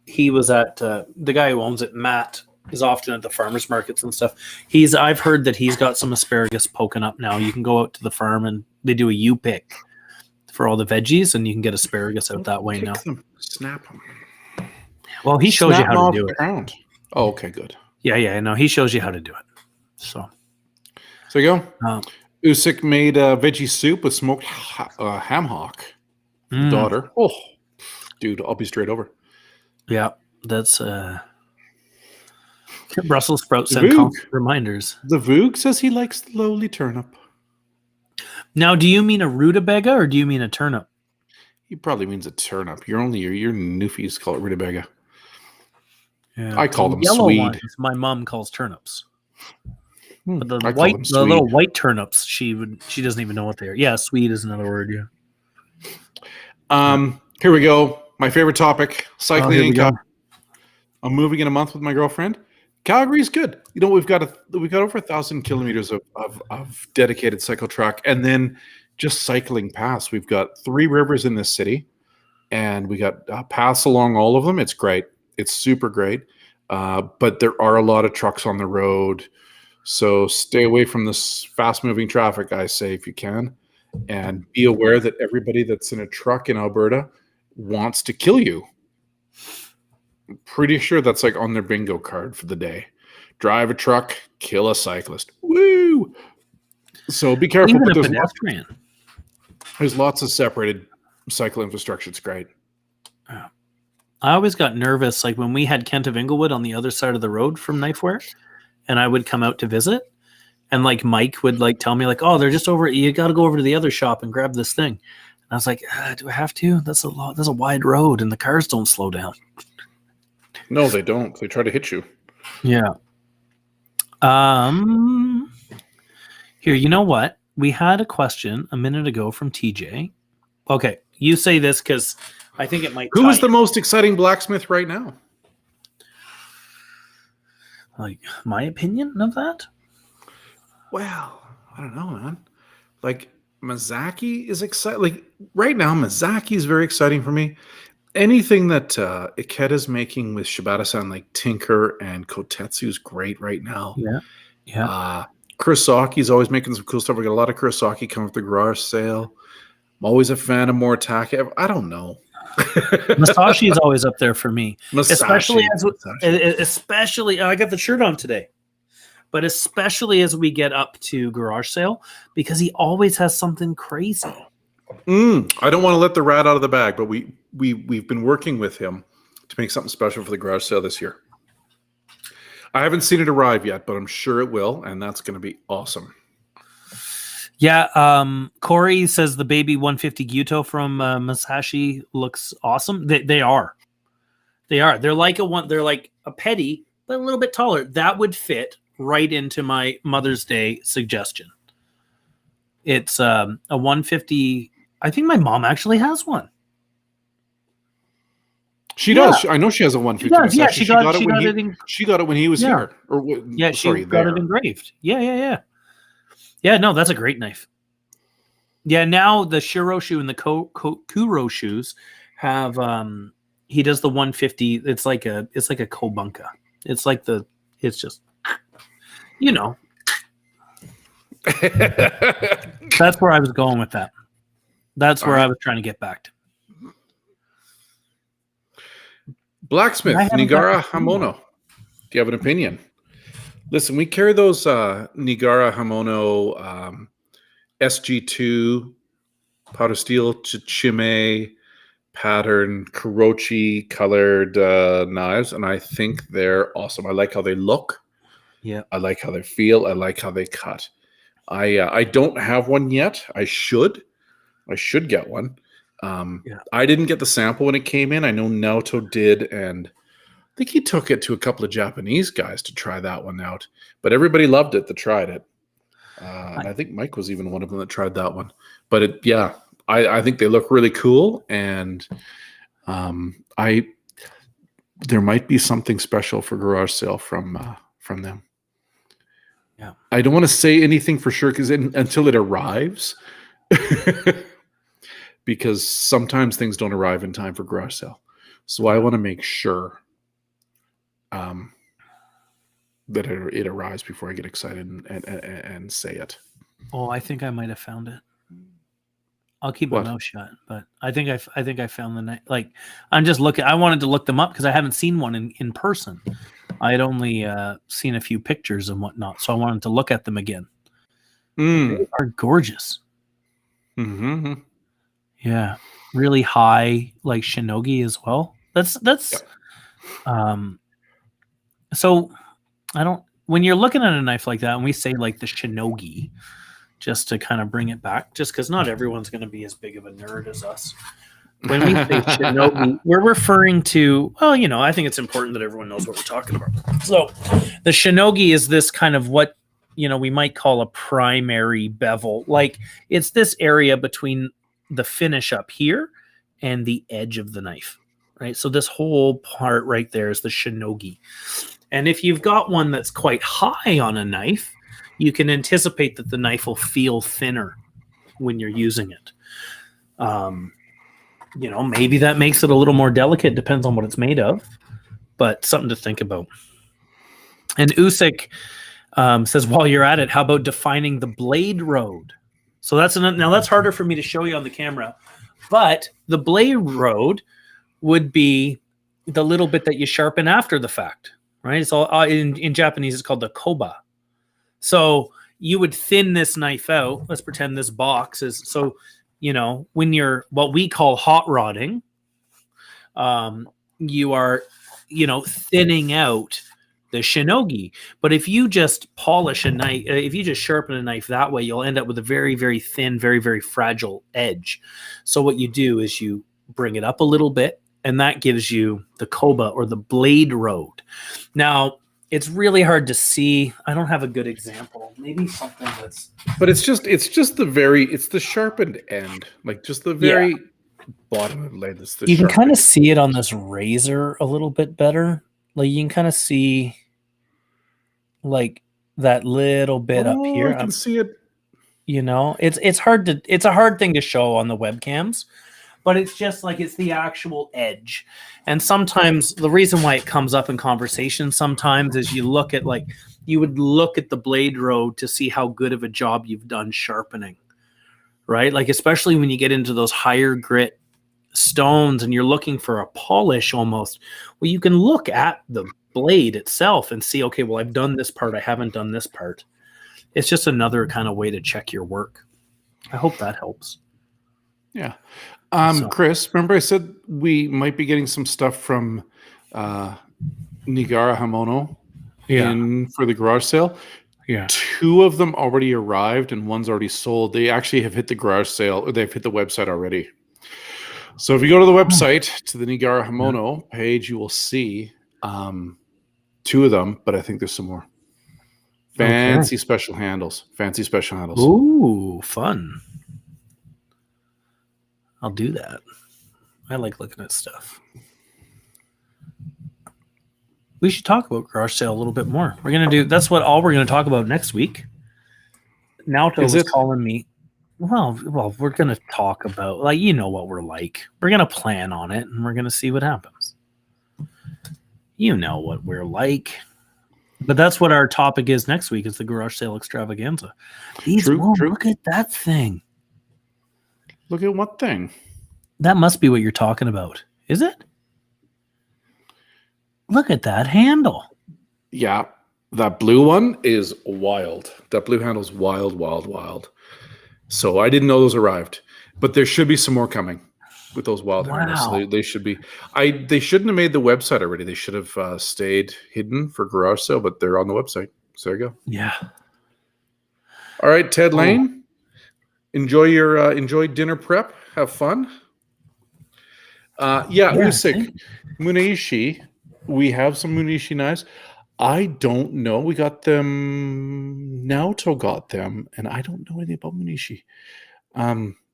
He was at the guy who owns it, Matt, is often at the farmers markets and stuff. I've heard that he's got some asparagus poking up now. You can go out to the farm and they do a U-pick for all the veggies, and you can get asparagus out that way now. Snap them. Well, he shows you how to do it. Oh, okay, good. Yeah. No, he shows you how to do it. So you go. Usik made a veggie soup with smoked ham hock. Daughter. Oh, dude, I'll be straight over. Yeah, that's Brussels sprouts send reminders. The Voog says he likes the lowly turnip. Now, do you mean a rutabaga or do you mean a turnip? He probably means a turnip. Your newfies call it rutabaga. Yeah, I call them yellow Swede. Ones, my mom calls turnips. But the little white turnips, she doesn't even know what they are. Yeah, Swede is another word. Yeah. Here we go. My favorite topic: cycling in Calgary. Go. I'm moving in a month with my girlfriend. Calgary's good. You know, we've got over 1,000 kilometers of dedicated cycle track, and then just cycling paths. We've got 3 rivers in this city, and we got paths along all of them. It's great. It's super great. But there are a lot of trucks on the road, so stay away from this fast-moving traffic, I say, if you can, and be aware that everybody that's in a truck in Alberta wants to kill you. I'm pretty sure that's like on their bingo card for the day. Drive a truck, kill a cyclist. Woo! So be careful. Even but a pedestrian. There's lots of separated cycle infrastructure. It's great. I always got nervous, like when we had Kent of Inglewood on the other side of the road from Knifewear, and I would come out to visit, and like Mike would like tell me like, "Oh, they're just over. You got to go over to the other shop and grab this thing." And I was like, "Do I have to? That's a wide road, and the cars don't slow down." No, they don't. They try to hit you. Yeah. Here, you know what? we had a question a minute ago from TJ. Okay, you say this because I think it might. Who is the most exciting blacksmith right now? Like my opinion of that? Well, I don't know, man. Like Mizaki is exciting. Like right now, Mizaki is very exciting for me. Anything that Ikeda's making with Shibata-san, like Tinker and Kotetsu, is great right now. Yeah. Kurisaki's always making some cool stuff. We got a lot of Kurosaki coming with the garage sale. I'm always a fan of Moritake. I don't know. Masashi is always up there for me, Masashi. especially. I got the shirt on today, but especially as we get up to garage sale, because he always has something crazy. I don't want to let the rat out of the bag, but we've been working with him to make something special for the garage sale this year. I haven't seen it arrive yet, but I'm sure it will, and that's going to be awesome. Yeah, Corey says the baby 150 Gyuto from Masashi looks awesome. They are. They're like a petty, but a little bit taller. That would fit right into my Mother's Day suggestion. It's a 150. I think my mom actually has one. She does. I know she has a 150. Yeah, she got it. She got it when he was here. She got it engraved. Yeah. Yeah, no, that's a great knife. Yeah, now the Shiroshu and the Kuro shoes have he does the 150. It's like a Kobunka. It's just That's where I was going with that. That's where I was trying to get back to. Blacksmith Nigara Hamono. Do you have an opinion? Listen, we carry those Nigara Hamono SG2 powder steel Chichime pattern Kurochi colored knives, and I think they're awesome. I like how they look. Yeah, I like how they feel. I like how they cut. I don't have one yet. I should get one. I didn't get the sample when it came in. I know Naoto did, and I think he took it to a couple of Japanese guys to try that one out. But everybody loved it that tried it. And I think Mike was even one of them that tried that one. But I think they look really cool, and there might be something special for garage sale from them. Yeah, I don't want to say anything for sure until it arrives. Because sometimes things don't arrive in time for garage sale. So I want to make sure that it arrives before I get excited and say it. Oh, I think I might have found it. I'll keep my mouth shut, but I think I found the night. Like, I'm just looking. I wanted to look them up because I haven't seen one in person. I had only seen a few pictures and whatnot, so I wanted to look at them again. They are gorgeous. Mm-hmm. Yeah, really high, like shinogi as well. That's so I don't, when you're looking at a knife like that and we say like the shinogi, just to kind of bring it back, just because not everyone's going to be as big of a nerd as us. When we say shinogi, we're referring to, I think it's important that everyone knows what we're talking about. So the shinogi is this kind of what, we might call a primary bevel. Like it's this area between the finish up here and the edge of the knife, right? So this whole part right there is the shinogi. And if you've got one that's quite high on a knife, you can anticipate that the knife will feel thinner when you're using it. Maybe that makes it a little more delicate, depends on what it's made of, but something to think about. And Usyk says, while you're at it, how about defining the blade road? So that's harder for me to show you on the camera, but the blade road would be the little bit that you sharpen after the fact, right? It's all in Japanese. It's called the koba. So you would thin this knife out. Let's pretend this box is so. When you're what we call hot rodding, you are, thinning out the shinogi. But if you just polish a knife, if you just sharpen a knife that way, you'll end up with a very, very thin, very, very fragile edge. So what you do is you bring it up a little bit, and that gives you the koba or the blade road. Now, it's really hard to see. I don't have a good example. Maybe something that's. But it's just the sharpened end, like just the very bottom of the blade. That's the You can kind of sharpened. see it on this razor a little bit better. Like you can kind of see like that little bit up here. I can see it. You know, it's hard to, it's a hard thing to show on the webcams, but it's just like it's the actual edge. And sometimes the reason why it comes up in conversation sometimes is you look at like you would look at the blade road to see how good of a job you've done sharpening, right? Like especially when you get into those higher grit stones and you're looking for a polish almost. Well, you can look at the blade itself and see, okay, well, I've done this part, I haven't done this part. It's just another kind of way to check your work. I hope that helps. Yeah. Chris, remember I said we might be getting some stuff from Nigara Hamono in for the garage sale. Yeah. 2 of them already arrived and one's already sold. They actually have hit the garage sale. Or they've hit the website already. So if you go to the website, to the Nigara Hamono page, you will see 2 of them, but I think there's some more. Fancy special handles. Fancy special handles. Ooh, fun. I'll do that. I like looking at stuff. We should talk about garage sale a little bit more. We're gonna do that's what all we're gonna talk about next week. Naoto was calling me. Well, we're gonna talk about like you know what we're like. We're gonna plan on it and we're gonna see what happens. You know what we're like. But that's what our topic is next week is the garage sale extravaganza. True. Look at that thing. Look at what thing? That must be what you're talking about. Is it? Look at that handle. Yeah. That blue one is wild. That blue handle is wild, wild, wild. So I didn't know those arrived. But there should be some more coming with those wild handles. So they should be. They shouldn't have made the website already. They should have stayed hidden for garage sale, but they're on the website. So there you go. Yeah. All right, Ted Lane. Enjoy dinner prep. Have fun. Usyk. Munishi. We have some Munishi knives. I don't know. We got them. Naoto got them, and I don't know anything about Munishi.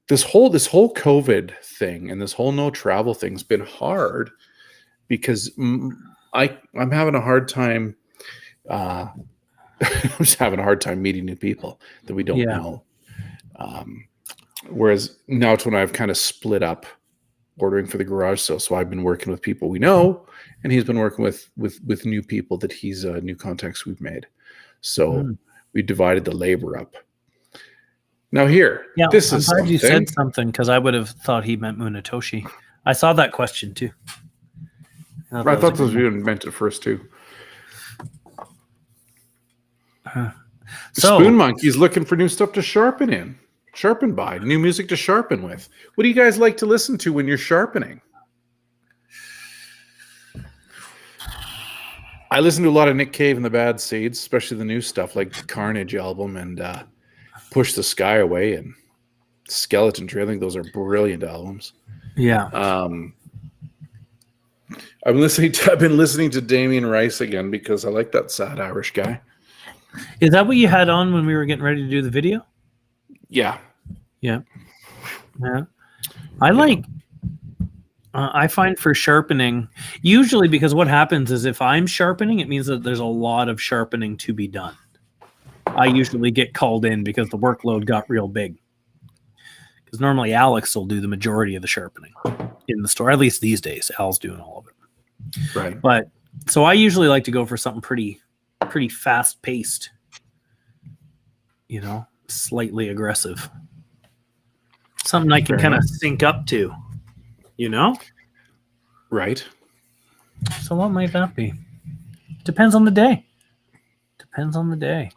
This whole COVID thing and this whole no travel thing's been hard because I'm having a hard time. I'm just having a hard time meeting new people that we don't know. Whereas Naoto and I have kind of split up ordering for the garage sale. So I've been working with people we know, and he's been working with new people that he's new contacts we've made. So we divided the labor up. Now this is glad you said something because I would have thought he meant Munatoshi. I saw that question too. I thought those were meant at first too. Spoon Monkey's looking for new stuff to sharpen by, new music to sharpen with. What do you guys like to listen to when you're sharpening? I listen to a lot of Nick Cave and the Bad Seeds, especially the new stuff like the Carnage album and Push the Sky Away and Skeleton Tree. I think those are brilliant albums. Yeah. I've been listening to Damien Rice again because I like that sad Irish guy. Is that what you had on when we were getting ready to do the video? Yeah. I find for sharpening, usually because what happens is if I'm sharpening, it means that there's a lot of sharpening to be done. I usually get called in because the workload got real big. Because normally Alex will do the majority of the sharpening in the store. At least these days, Al's doing all of it. Right. But so I usually like to go for something pretty fast paced. You know, slightly aggressive. Something I can kind of sync up to. You know? Right. So what might that be? Depends on the day.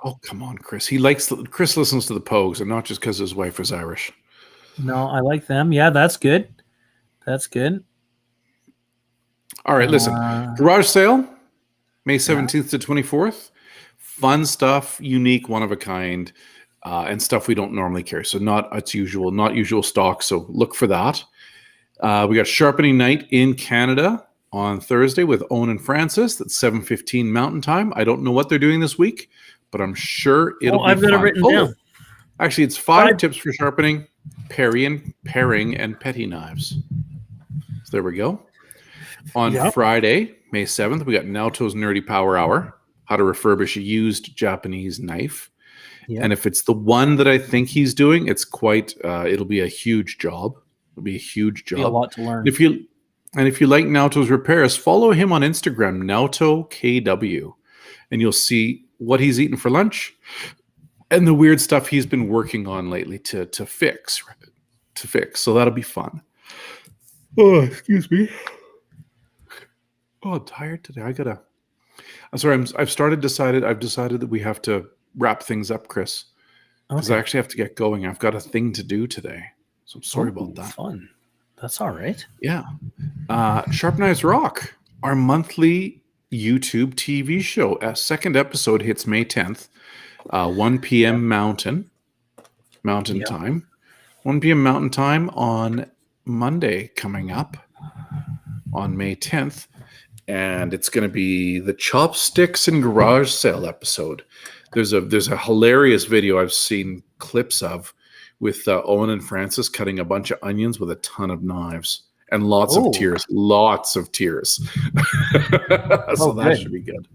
Oh, come on, Chris. Chris listens to the Pogues, and not just because his wife is Irish. No, I like them. Yeah, that's good. All right, listen. Garage sale, May 17th to 24th. Fun stuff, unique, one of a kind, and stuff we don't normally carry. So not usual stock. So look for that. We got Sharpening Night in Canada on Thursday with Owen and Francis. That's 7:15 Mountain Time. I don't know what they're doing this week, but I'm sure it'll be I've got it fun. written down. Actually, it's 5 tips for sharpening, paring, and petty knives. So there we go. On Friday, May 7th, we got Naoto's Nerdy Power Hour, how to refurbish a used Japanese knife. Yep. And if it's the one that I think he's doing, it's quite, it'll be a huge job. It'll be a huge job. Be a lot to learn. If you like Naoto's repairs, follow him on Instagram, NaotoKW, and you'll see what he's eating for lunch and the weird stuff he's been working on lately to fix. So that'll be fun. Oh, excuse me. Oh, I'm tired today. I'm sorry. I've decided that we have to wrap things up, Chris, because I actually have to get going. I've got a thing to do today, so I'm sorry about that. Fun. That's all right. Yeah. Sharp Knives Rock, our monthly YouTube TV show. A second episode hits May 10th, 1 p.m. Mountain Time. 1 p.m. Mountain Time on Monday coming up on May 10th. And it's going to be the Chopsticks and Garage Sale episode. There's a hilarious video I've seen clips of with Owen and Francis cutting a bunch of onions with a ton of knives and lots of tears. So that should be good.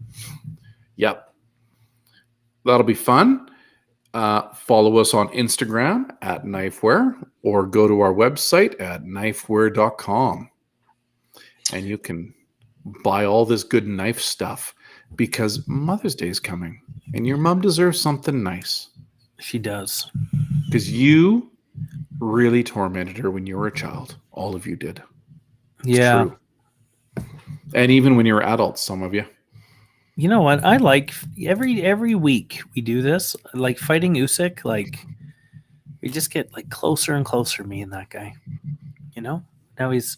Yep. That'll be fun. Follow us on Instagram at Knifewear or go to our website at knifewear.com. And you can buy all this good knife stuff because Mother's Day is coming and your mom deserves something nice. She does. Because you really tormented her when you were a child. All of you did. Yeah. True. And even when you were adults, some of you. You know what? I like every week we do this. Like fighting Usyk, like we just get like closer and closer, me and that guy. You know? Now he's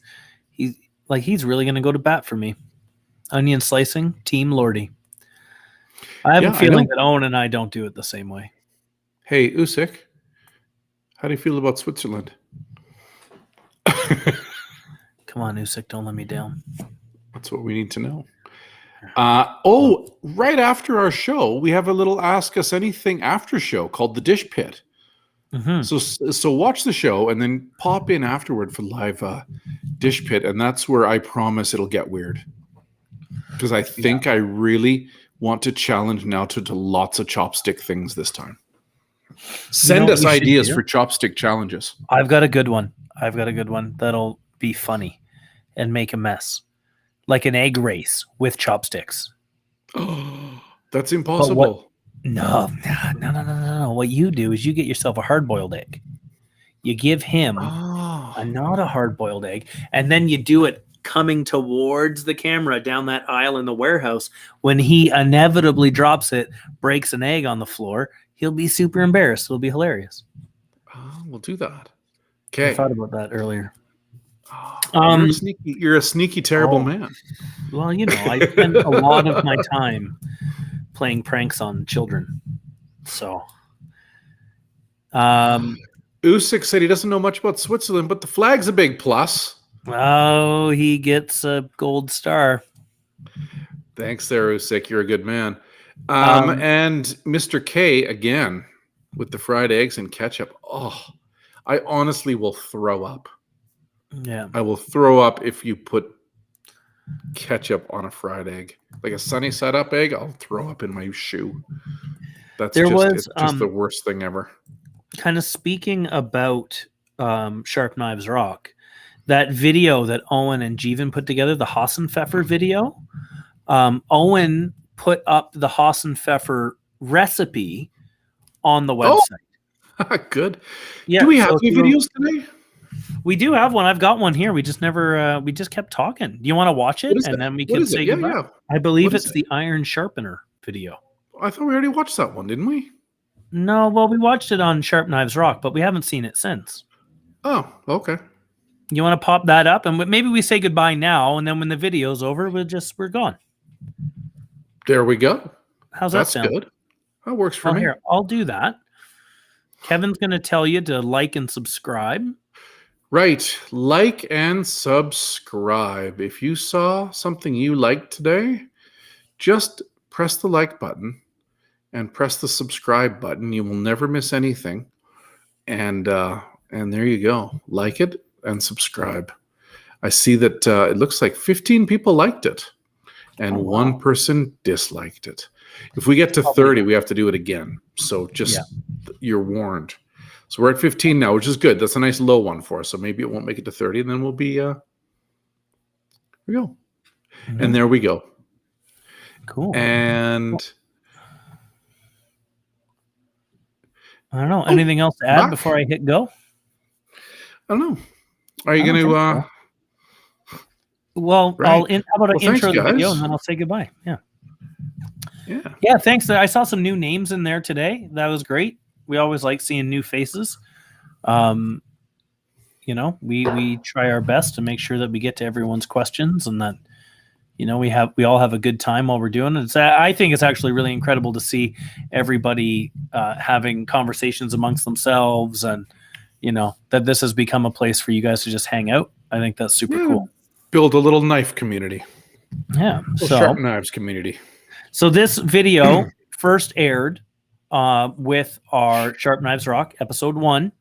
really going to go to bat for me. Onion slicing, Team Lordy. I have a feeling that Owen and I don't do it the same way. Hey, Usyk, how do you feel about Switzerland? Come on, Usyk, don't let me down. That's what we need to know. Right after our show, we have a little Ask Us Anything after show called The Dish Pit. Mm-hmm. So watch the show and then pop in afterward for live Dish Pit, and that's where I promise it'll get weird. Because I think I really want to challenge Naoto to lots of chopstick things this time. Send us ideas for chopstick challenges. I've got a good one. That'll be funny and make a mess. Like an egg race with chopsticks. Oh, that's impossible. No. What you do is you get yourself a hard-boiled egg. You give him not a hard-boiled egg, and then you do it coming towards the camera down that aisle in the warehouse. When he inevitably drops it, breaks an egg on the floor, he'll be super embarrassed. It'll be hilarious. Oh, we'll do that. Okay. I thought about that earlier. You're a sneaky, terrible man. Well, you know, I spend a lot of my time playing pranks on children. So, Usyk said he doesn't know much about Switzerland, but the flag's a big plus. Oh, he gets a gold star. Thanks there, Usyk. You're a good man. And Mr. K, again, with the fried eggs and ketchup. Oh, I honestly will throw up. Yeah. I will throw up if you put ketchup on a fried egg. Like a sunny side up egg, I'll throw up in my shoe. It's just the worst thing ever. Kind of speaking about Sharp Knives Rock, that video that Owen and Jeevan put together, the Hassenpfeffer video, Owen put up the Hassenpfeffer recipe on the website. Good. Yeah, do we have any videos today? We do have one. I've got one here. We just never, we just kept talking. Do you want to watch it? And then we can say goodbye. Yeah. I believe it's the Iron Sharpener video. I thought we already watched that one, didn't we? No, well, we watched it on Sharp Knives Rock, but we haven't seen it since. Oh, okay. You want to pop that up? And maybe we say goodbye now, and then when the video's over, we're gone. There we go. How's that sound? That's good. That works for me. Here, I'll do that. Kevin's going to tell you to like and subscribe. Right. Like and subscribe. If you saw something you liked today, just press the like button and press the subscribe button. You will never miss anything. And there you go. Like it and subscribe. I see that it looks like 15 people liked it and one person disliked it. If we get to 30, we have to do it again. So just you're warned. So we're at 15 now, which is good. That's a nice low one for us. So maybe it won't make it to 30, and then we'll be here we go. Mm-hmm. And there we go. Cool. And I don't know. Anything else to add before I hit go? I don't know. Are you going to Well, right. How about an intro the video and then I'll say goodbye. Yeah, thanks. I saw some new names in there today. That was great. We always like seeing new faces. You know, we try our best to make sure that we get to everyone's questions and that, you know, we all have a good time while we're doing it. I think it's actually really incredible to see everybody having conversations amongst themselves and, you know, that this has become a place for you guys to just hang out. I think that's super cool. Build a little knife community. Yeah. Sharp knives community. So this video first aired with our Sharp Knives Rock episode 1.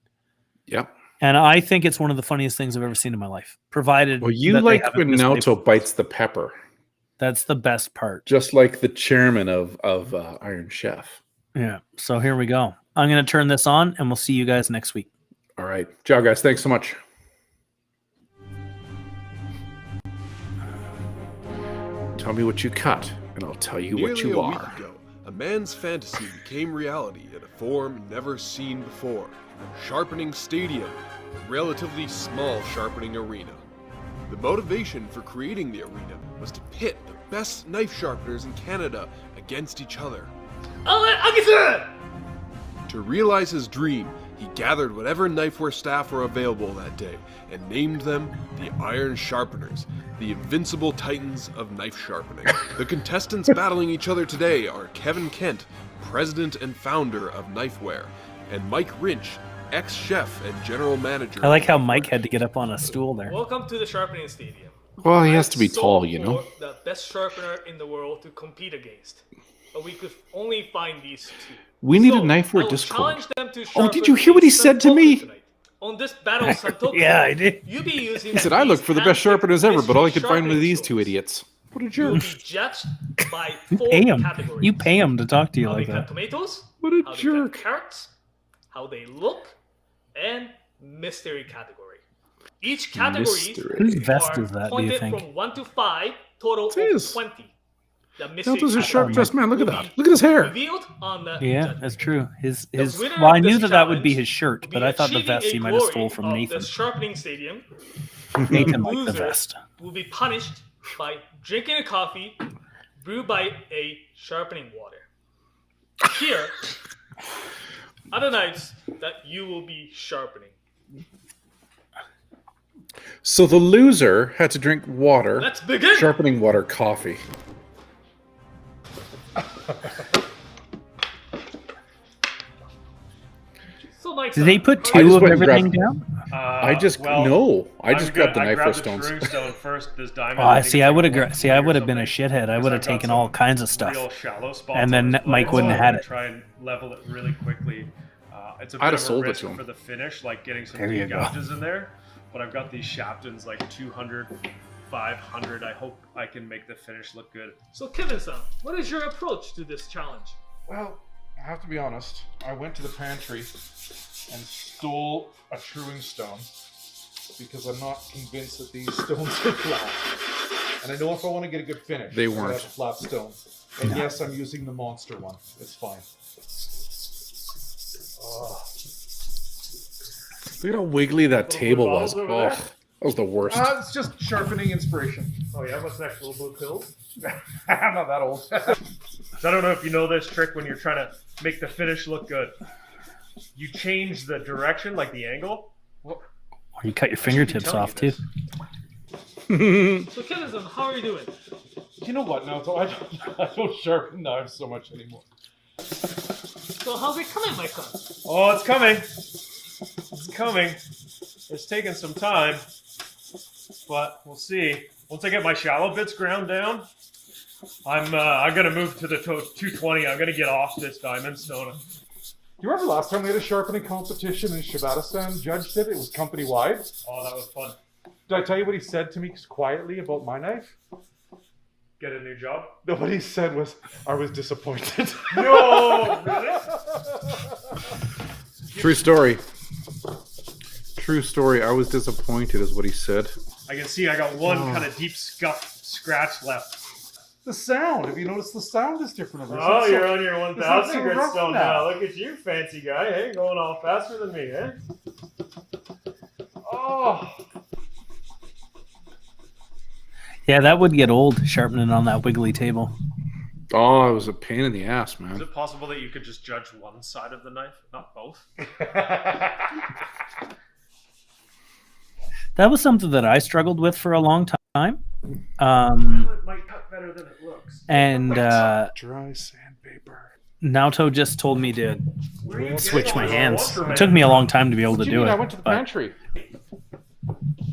Yep. And I think it's one of the funniest things I've ever seen in my life. Provided you like when Naoto bites the pepper. That's the best part. Just like the chairman of Iron Chef. Yeah. So here we go. I'm going to turn this on and we'll see you guys next week. All right. Ciao, guys. Thanks so much. Tell me what you cut, and I'll tell you what you are. Nearly a week ago, a man's fantasy became reality in a form never seen before. Sharpening Stadium, a relatively small sharpening arena. The motivation for creating the arena was to pit the best knife sharpeners in Canada against each other. To realize his dream, he gathered whatever Knifewear staff were available that day and named them the Iron Sharpeners, the invincible titans of knife sharpening. The contestants battling each other today are Kevin Kent, president and founder of Knifewear, and Mike Rinch, ex-chef and general manager. I like how Mike had to get up on a stool there. Welcome to the Sharpening Stadium. Well, he has to be tall, you know. The best sharpener in the world to compete against. But we could only find these two. We need a Knifewear Discord. Oh, did you hear what he said to me? On this battle, Santoku, yeah, I did. You'll be using he said, I look for the best sharpeners ever, but all I could find were these two idiots. What a jerk. You'll be judged by 4 categories. You pay him to talk to you how like they that. cut tomatoes, what a how jerk. They cut carrots, how they look, and mystery category. Each category Whose vest is that, do you pointed think? from 1 to 5, total of 20. Naoto's a sharp-dressed man. Look at that. Look at his hair. Yeah, that's true. Well, I knew that would be his shirt, but I thought the vest he might have stole from Nathan. The Sharpening Stadium. Nathan liked the vest. Will be punished by drinking a coffee brewed by a sharpening water. Here are the knives that you will be sharpening. So the loser had to drink water. Let's begin. Sharpening water, coffee. Did they put 2 of everything down? I just grabbed the Knifewear stones. I would have been a shithead. I would have taken all kinds of stuff, and then Mike wouldn't have had it. Try and level it really quickly. It's a I'd bit have of a sold it risk to him for the finish, like getting some There you deep go. gouges in there. But I've got these Shaptons like 200, 500. I hope I can make the finish look good. So Kevin-san, what is your approach to this challenge? Well, I have to be honest. I went to the pantry and stole a truing stone because I'm not convinced that these stones are flat. And I know if I want to get a good finish, They I weren't. have a flat stone. And yes, I'm using the monster one. It's fine. Look at how wiggly that table was. balls over Oh, there? that was the worst. It's just sharpening inspiration. Oh yeah, what's next? Little blue pills? I'm not that old. I don't know if you know this trick when you're trying to make the finish look good. You change the direction, like the angle. Or you cut your fingertips off too. So Kevin-san, how are you doing? You know what, Naoto? I don't sharpen knives so much anymore. So how's it coming, my son? Oh, it's coming. It's coming. It's taking some time, but we'll see. Once I get my shallow bits ground down, I'm gonna move to the 220. I'm gonna get off this diamond stone. Do you remember last time we had a sharpening competition in Shavatistan? Judge did it. It was company wide. Oh, that was fun. Did I tell you what he said to me quietly about my knife? Get a new job? No, what he said was, I was disappointed. No, really? True story. True story. I was disappointed, is what he said. I can see I got one kind of deep scuff scratch left. The sound. Have you noticed the sound is different? Oh, you're on your not 1,000 so grit rough stone now. now. Look at you, fancy guy. Hey, going all faster than me, eh? Oh. Yeah, that would get old sharpening on that wiggly table. Oh, it was a pain in the ass, Is man. it possible that you could just judge one side of the knife, not both? That was something that I struggled with for a long time. It might cut better than it looks. And Dry sandpaper. Naoto just told me to Where are you switch getting my all hands. your It took me a long time to be able to What do do you mean? it. I went to the but- pantry.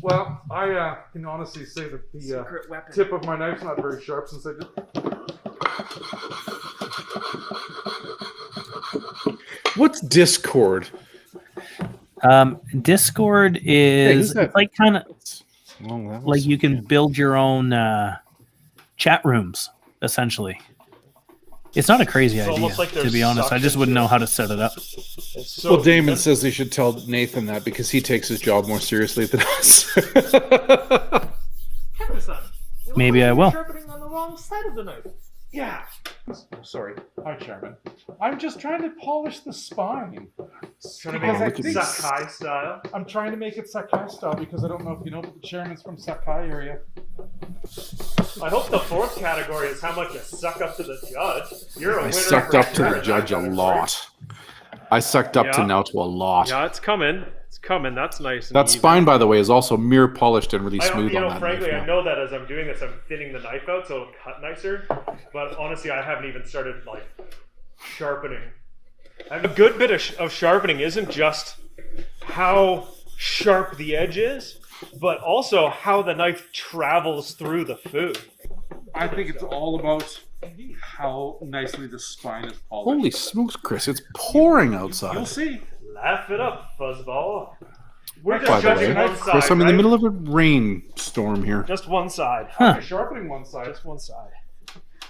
Well, I can honestly say that the secret weapon? tip of my knife's not very sharp since I did. What's Discord? Discord who's is that? it's like kind of Oh, that was- like you can build your own chat rooms essentially. It's not a crazy It's idea, almost like to there's be honest. I just suction wouldn't to know it. how to set it up. It's so Well, Damon even. says they should tell Nathan that because he takes his job more seriously than us. Maybe I will. Sharpening on the wrong side of the knife. Yeah. Oh, sorry. Hi, Chairman. I'm just trying to polish the spine. Trying to Because I make it think- Sakai style. I'm trying to make it Sakai style because I don't know if you know, but the chairman's from Sakai area. I hope the fourth category is how much you suck up to the judge. You're a I winner. sucked for up to sure the in judge that a category. lot. I sucked up to Yeah. Naoto a lot. Yeah, it's coming. It's coming. That's nice. And That easy. spine, by the way, is also mirror polished and really I don't, smooth you on know, that frankly, knife I now. know that as I'm doing this, I'm thinning the knife out so it'll cut nicer. But honestly, I haven't even started like sharpening. And a good bit of sharpening isn't just how sharp the edge is, but also how the knife travels through the food. I think it's all about how nicely the spine is polished. Holy smokes, Chris! It's pouring You'll outside. see. Laugh it up, fuzzball. We're By just the judging way, one side. Chris, I'm in the right? middle of a rainstorm here. Just one side. Huh. You're sharpening one side. Just one side.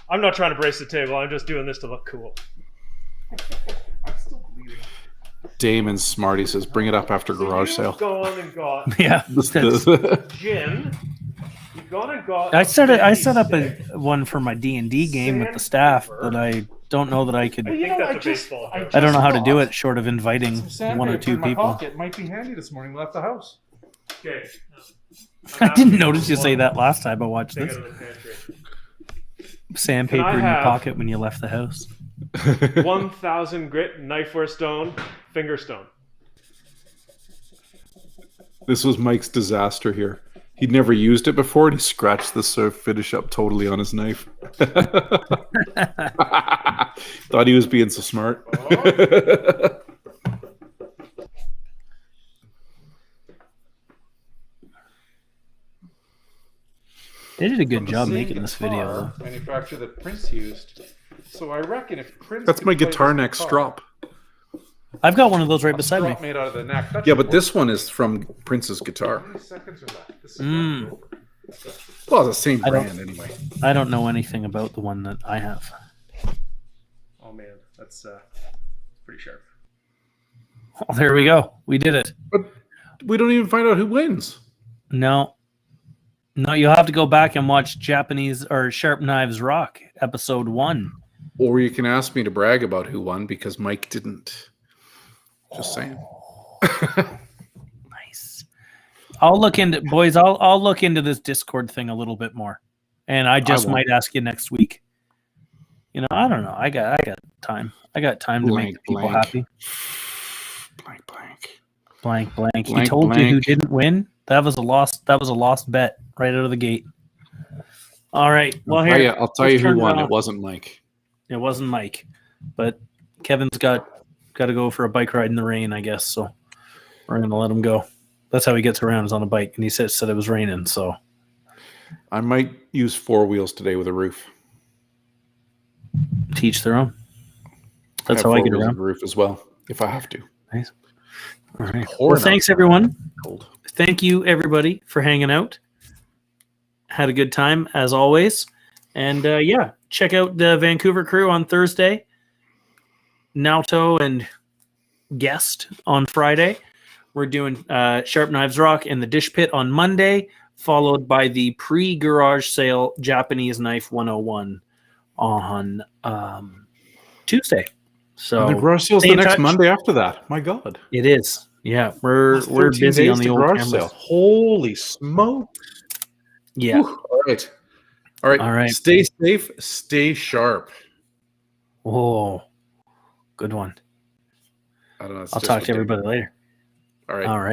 I'm not trying to brace the table. I'm just doing this to look cool. I'm still bleeding. Damon's smart. He says, "Bring it up after garage You've sale." gone and got Yeah. gin. You've gone and got. I set up stick. one for my D&D game with the staff, but I don't know that I could. I think know, that's I a just- baseball. I joke. I don't know how to do thought it short of inviting Some one or sandpaper two in my people. pocket might be handy this morning. Left the house. Okay. I didn't notice you say that last time I watched Thing this. out of the pantry. Sandpaper Can I in your have- pocket when you left the house. 1,000 grit knifeware stone, finger stone. This was Mike's disaster here. He'd never used it before, and he scratched the finish up totally on his knife. Thought he was being so smart. They did a good From the job same making this video, guitar though. manufacturer that Prince used. So I reckon if Prince That's could my play guitar this neck guitar, strop. I've got one of those right a beside me. strop made out of the neck. that Yeah, should but work. this one is from Prince's guitar. How many seconds are left? This is Mm. over. Well, it's the same I don't- brand anyway. I don't know anything about the one that I have. Oh man, that's pretty sharp. Oh, there we go. We did it. But we don't even find out who wins. No. No, you'll have to go back and watch Japanese or Sharp Knives Rock, episode 1. Or you can ask me to brag about who won because Mike didn't. Just saying. Nice. I'll look into I'll look into this Discord thing a little bit more. And I just won't. might ask you next week. You know, I don't know. I got time. I got time to Blank, make people blank. happy. Blank, blank. Blank. He Blank, told you who blank. didn't win. That was a lost bet right out of the gate. All right. Well, here I'll tell you let's who turn it won. off. It wasn't Mike. It wasn't Mike, but Kevin's got to go for a bike ride in the rain, I guess. So we're gonna let him go. That's how he gets around, is on a bike. And he said it was raining, so I might use 4 wheels today with a roof. teach their own. That's have how I 4 get wheels around. with a roof as well, if I have to. Nice. All right. Pouring Well, thanks, everyone. Cold. Thank you, everybody, for hanging out. Had a good time, as always. And yeah, check out the Vancouver crew on Thursday. Naoto and Guest on Friday. We're doing Sharp Knives Rock and the Dish Pit on Monday, followed by the pre-garage sale Japanese Knife 101 on Tuesday. So And the garage sale's stay the in next touch. Monday after that. My God. It is. Yeah, we're 13 busy days on the to old garage cameras. sale. Holy smoke. Yeah. Whew. All right. All right. All right. Stay safe. Stay sharp. Oh, good one. I don't know. I'll talk to everybody later. All right. All right.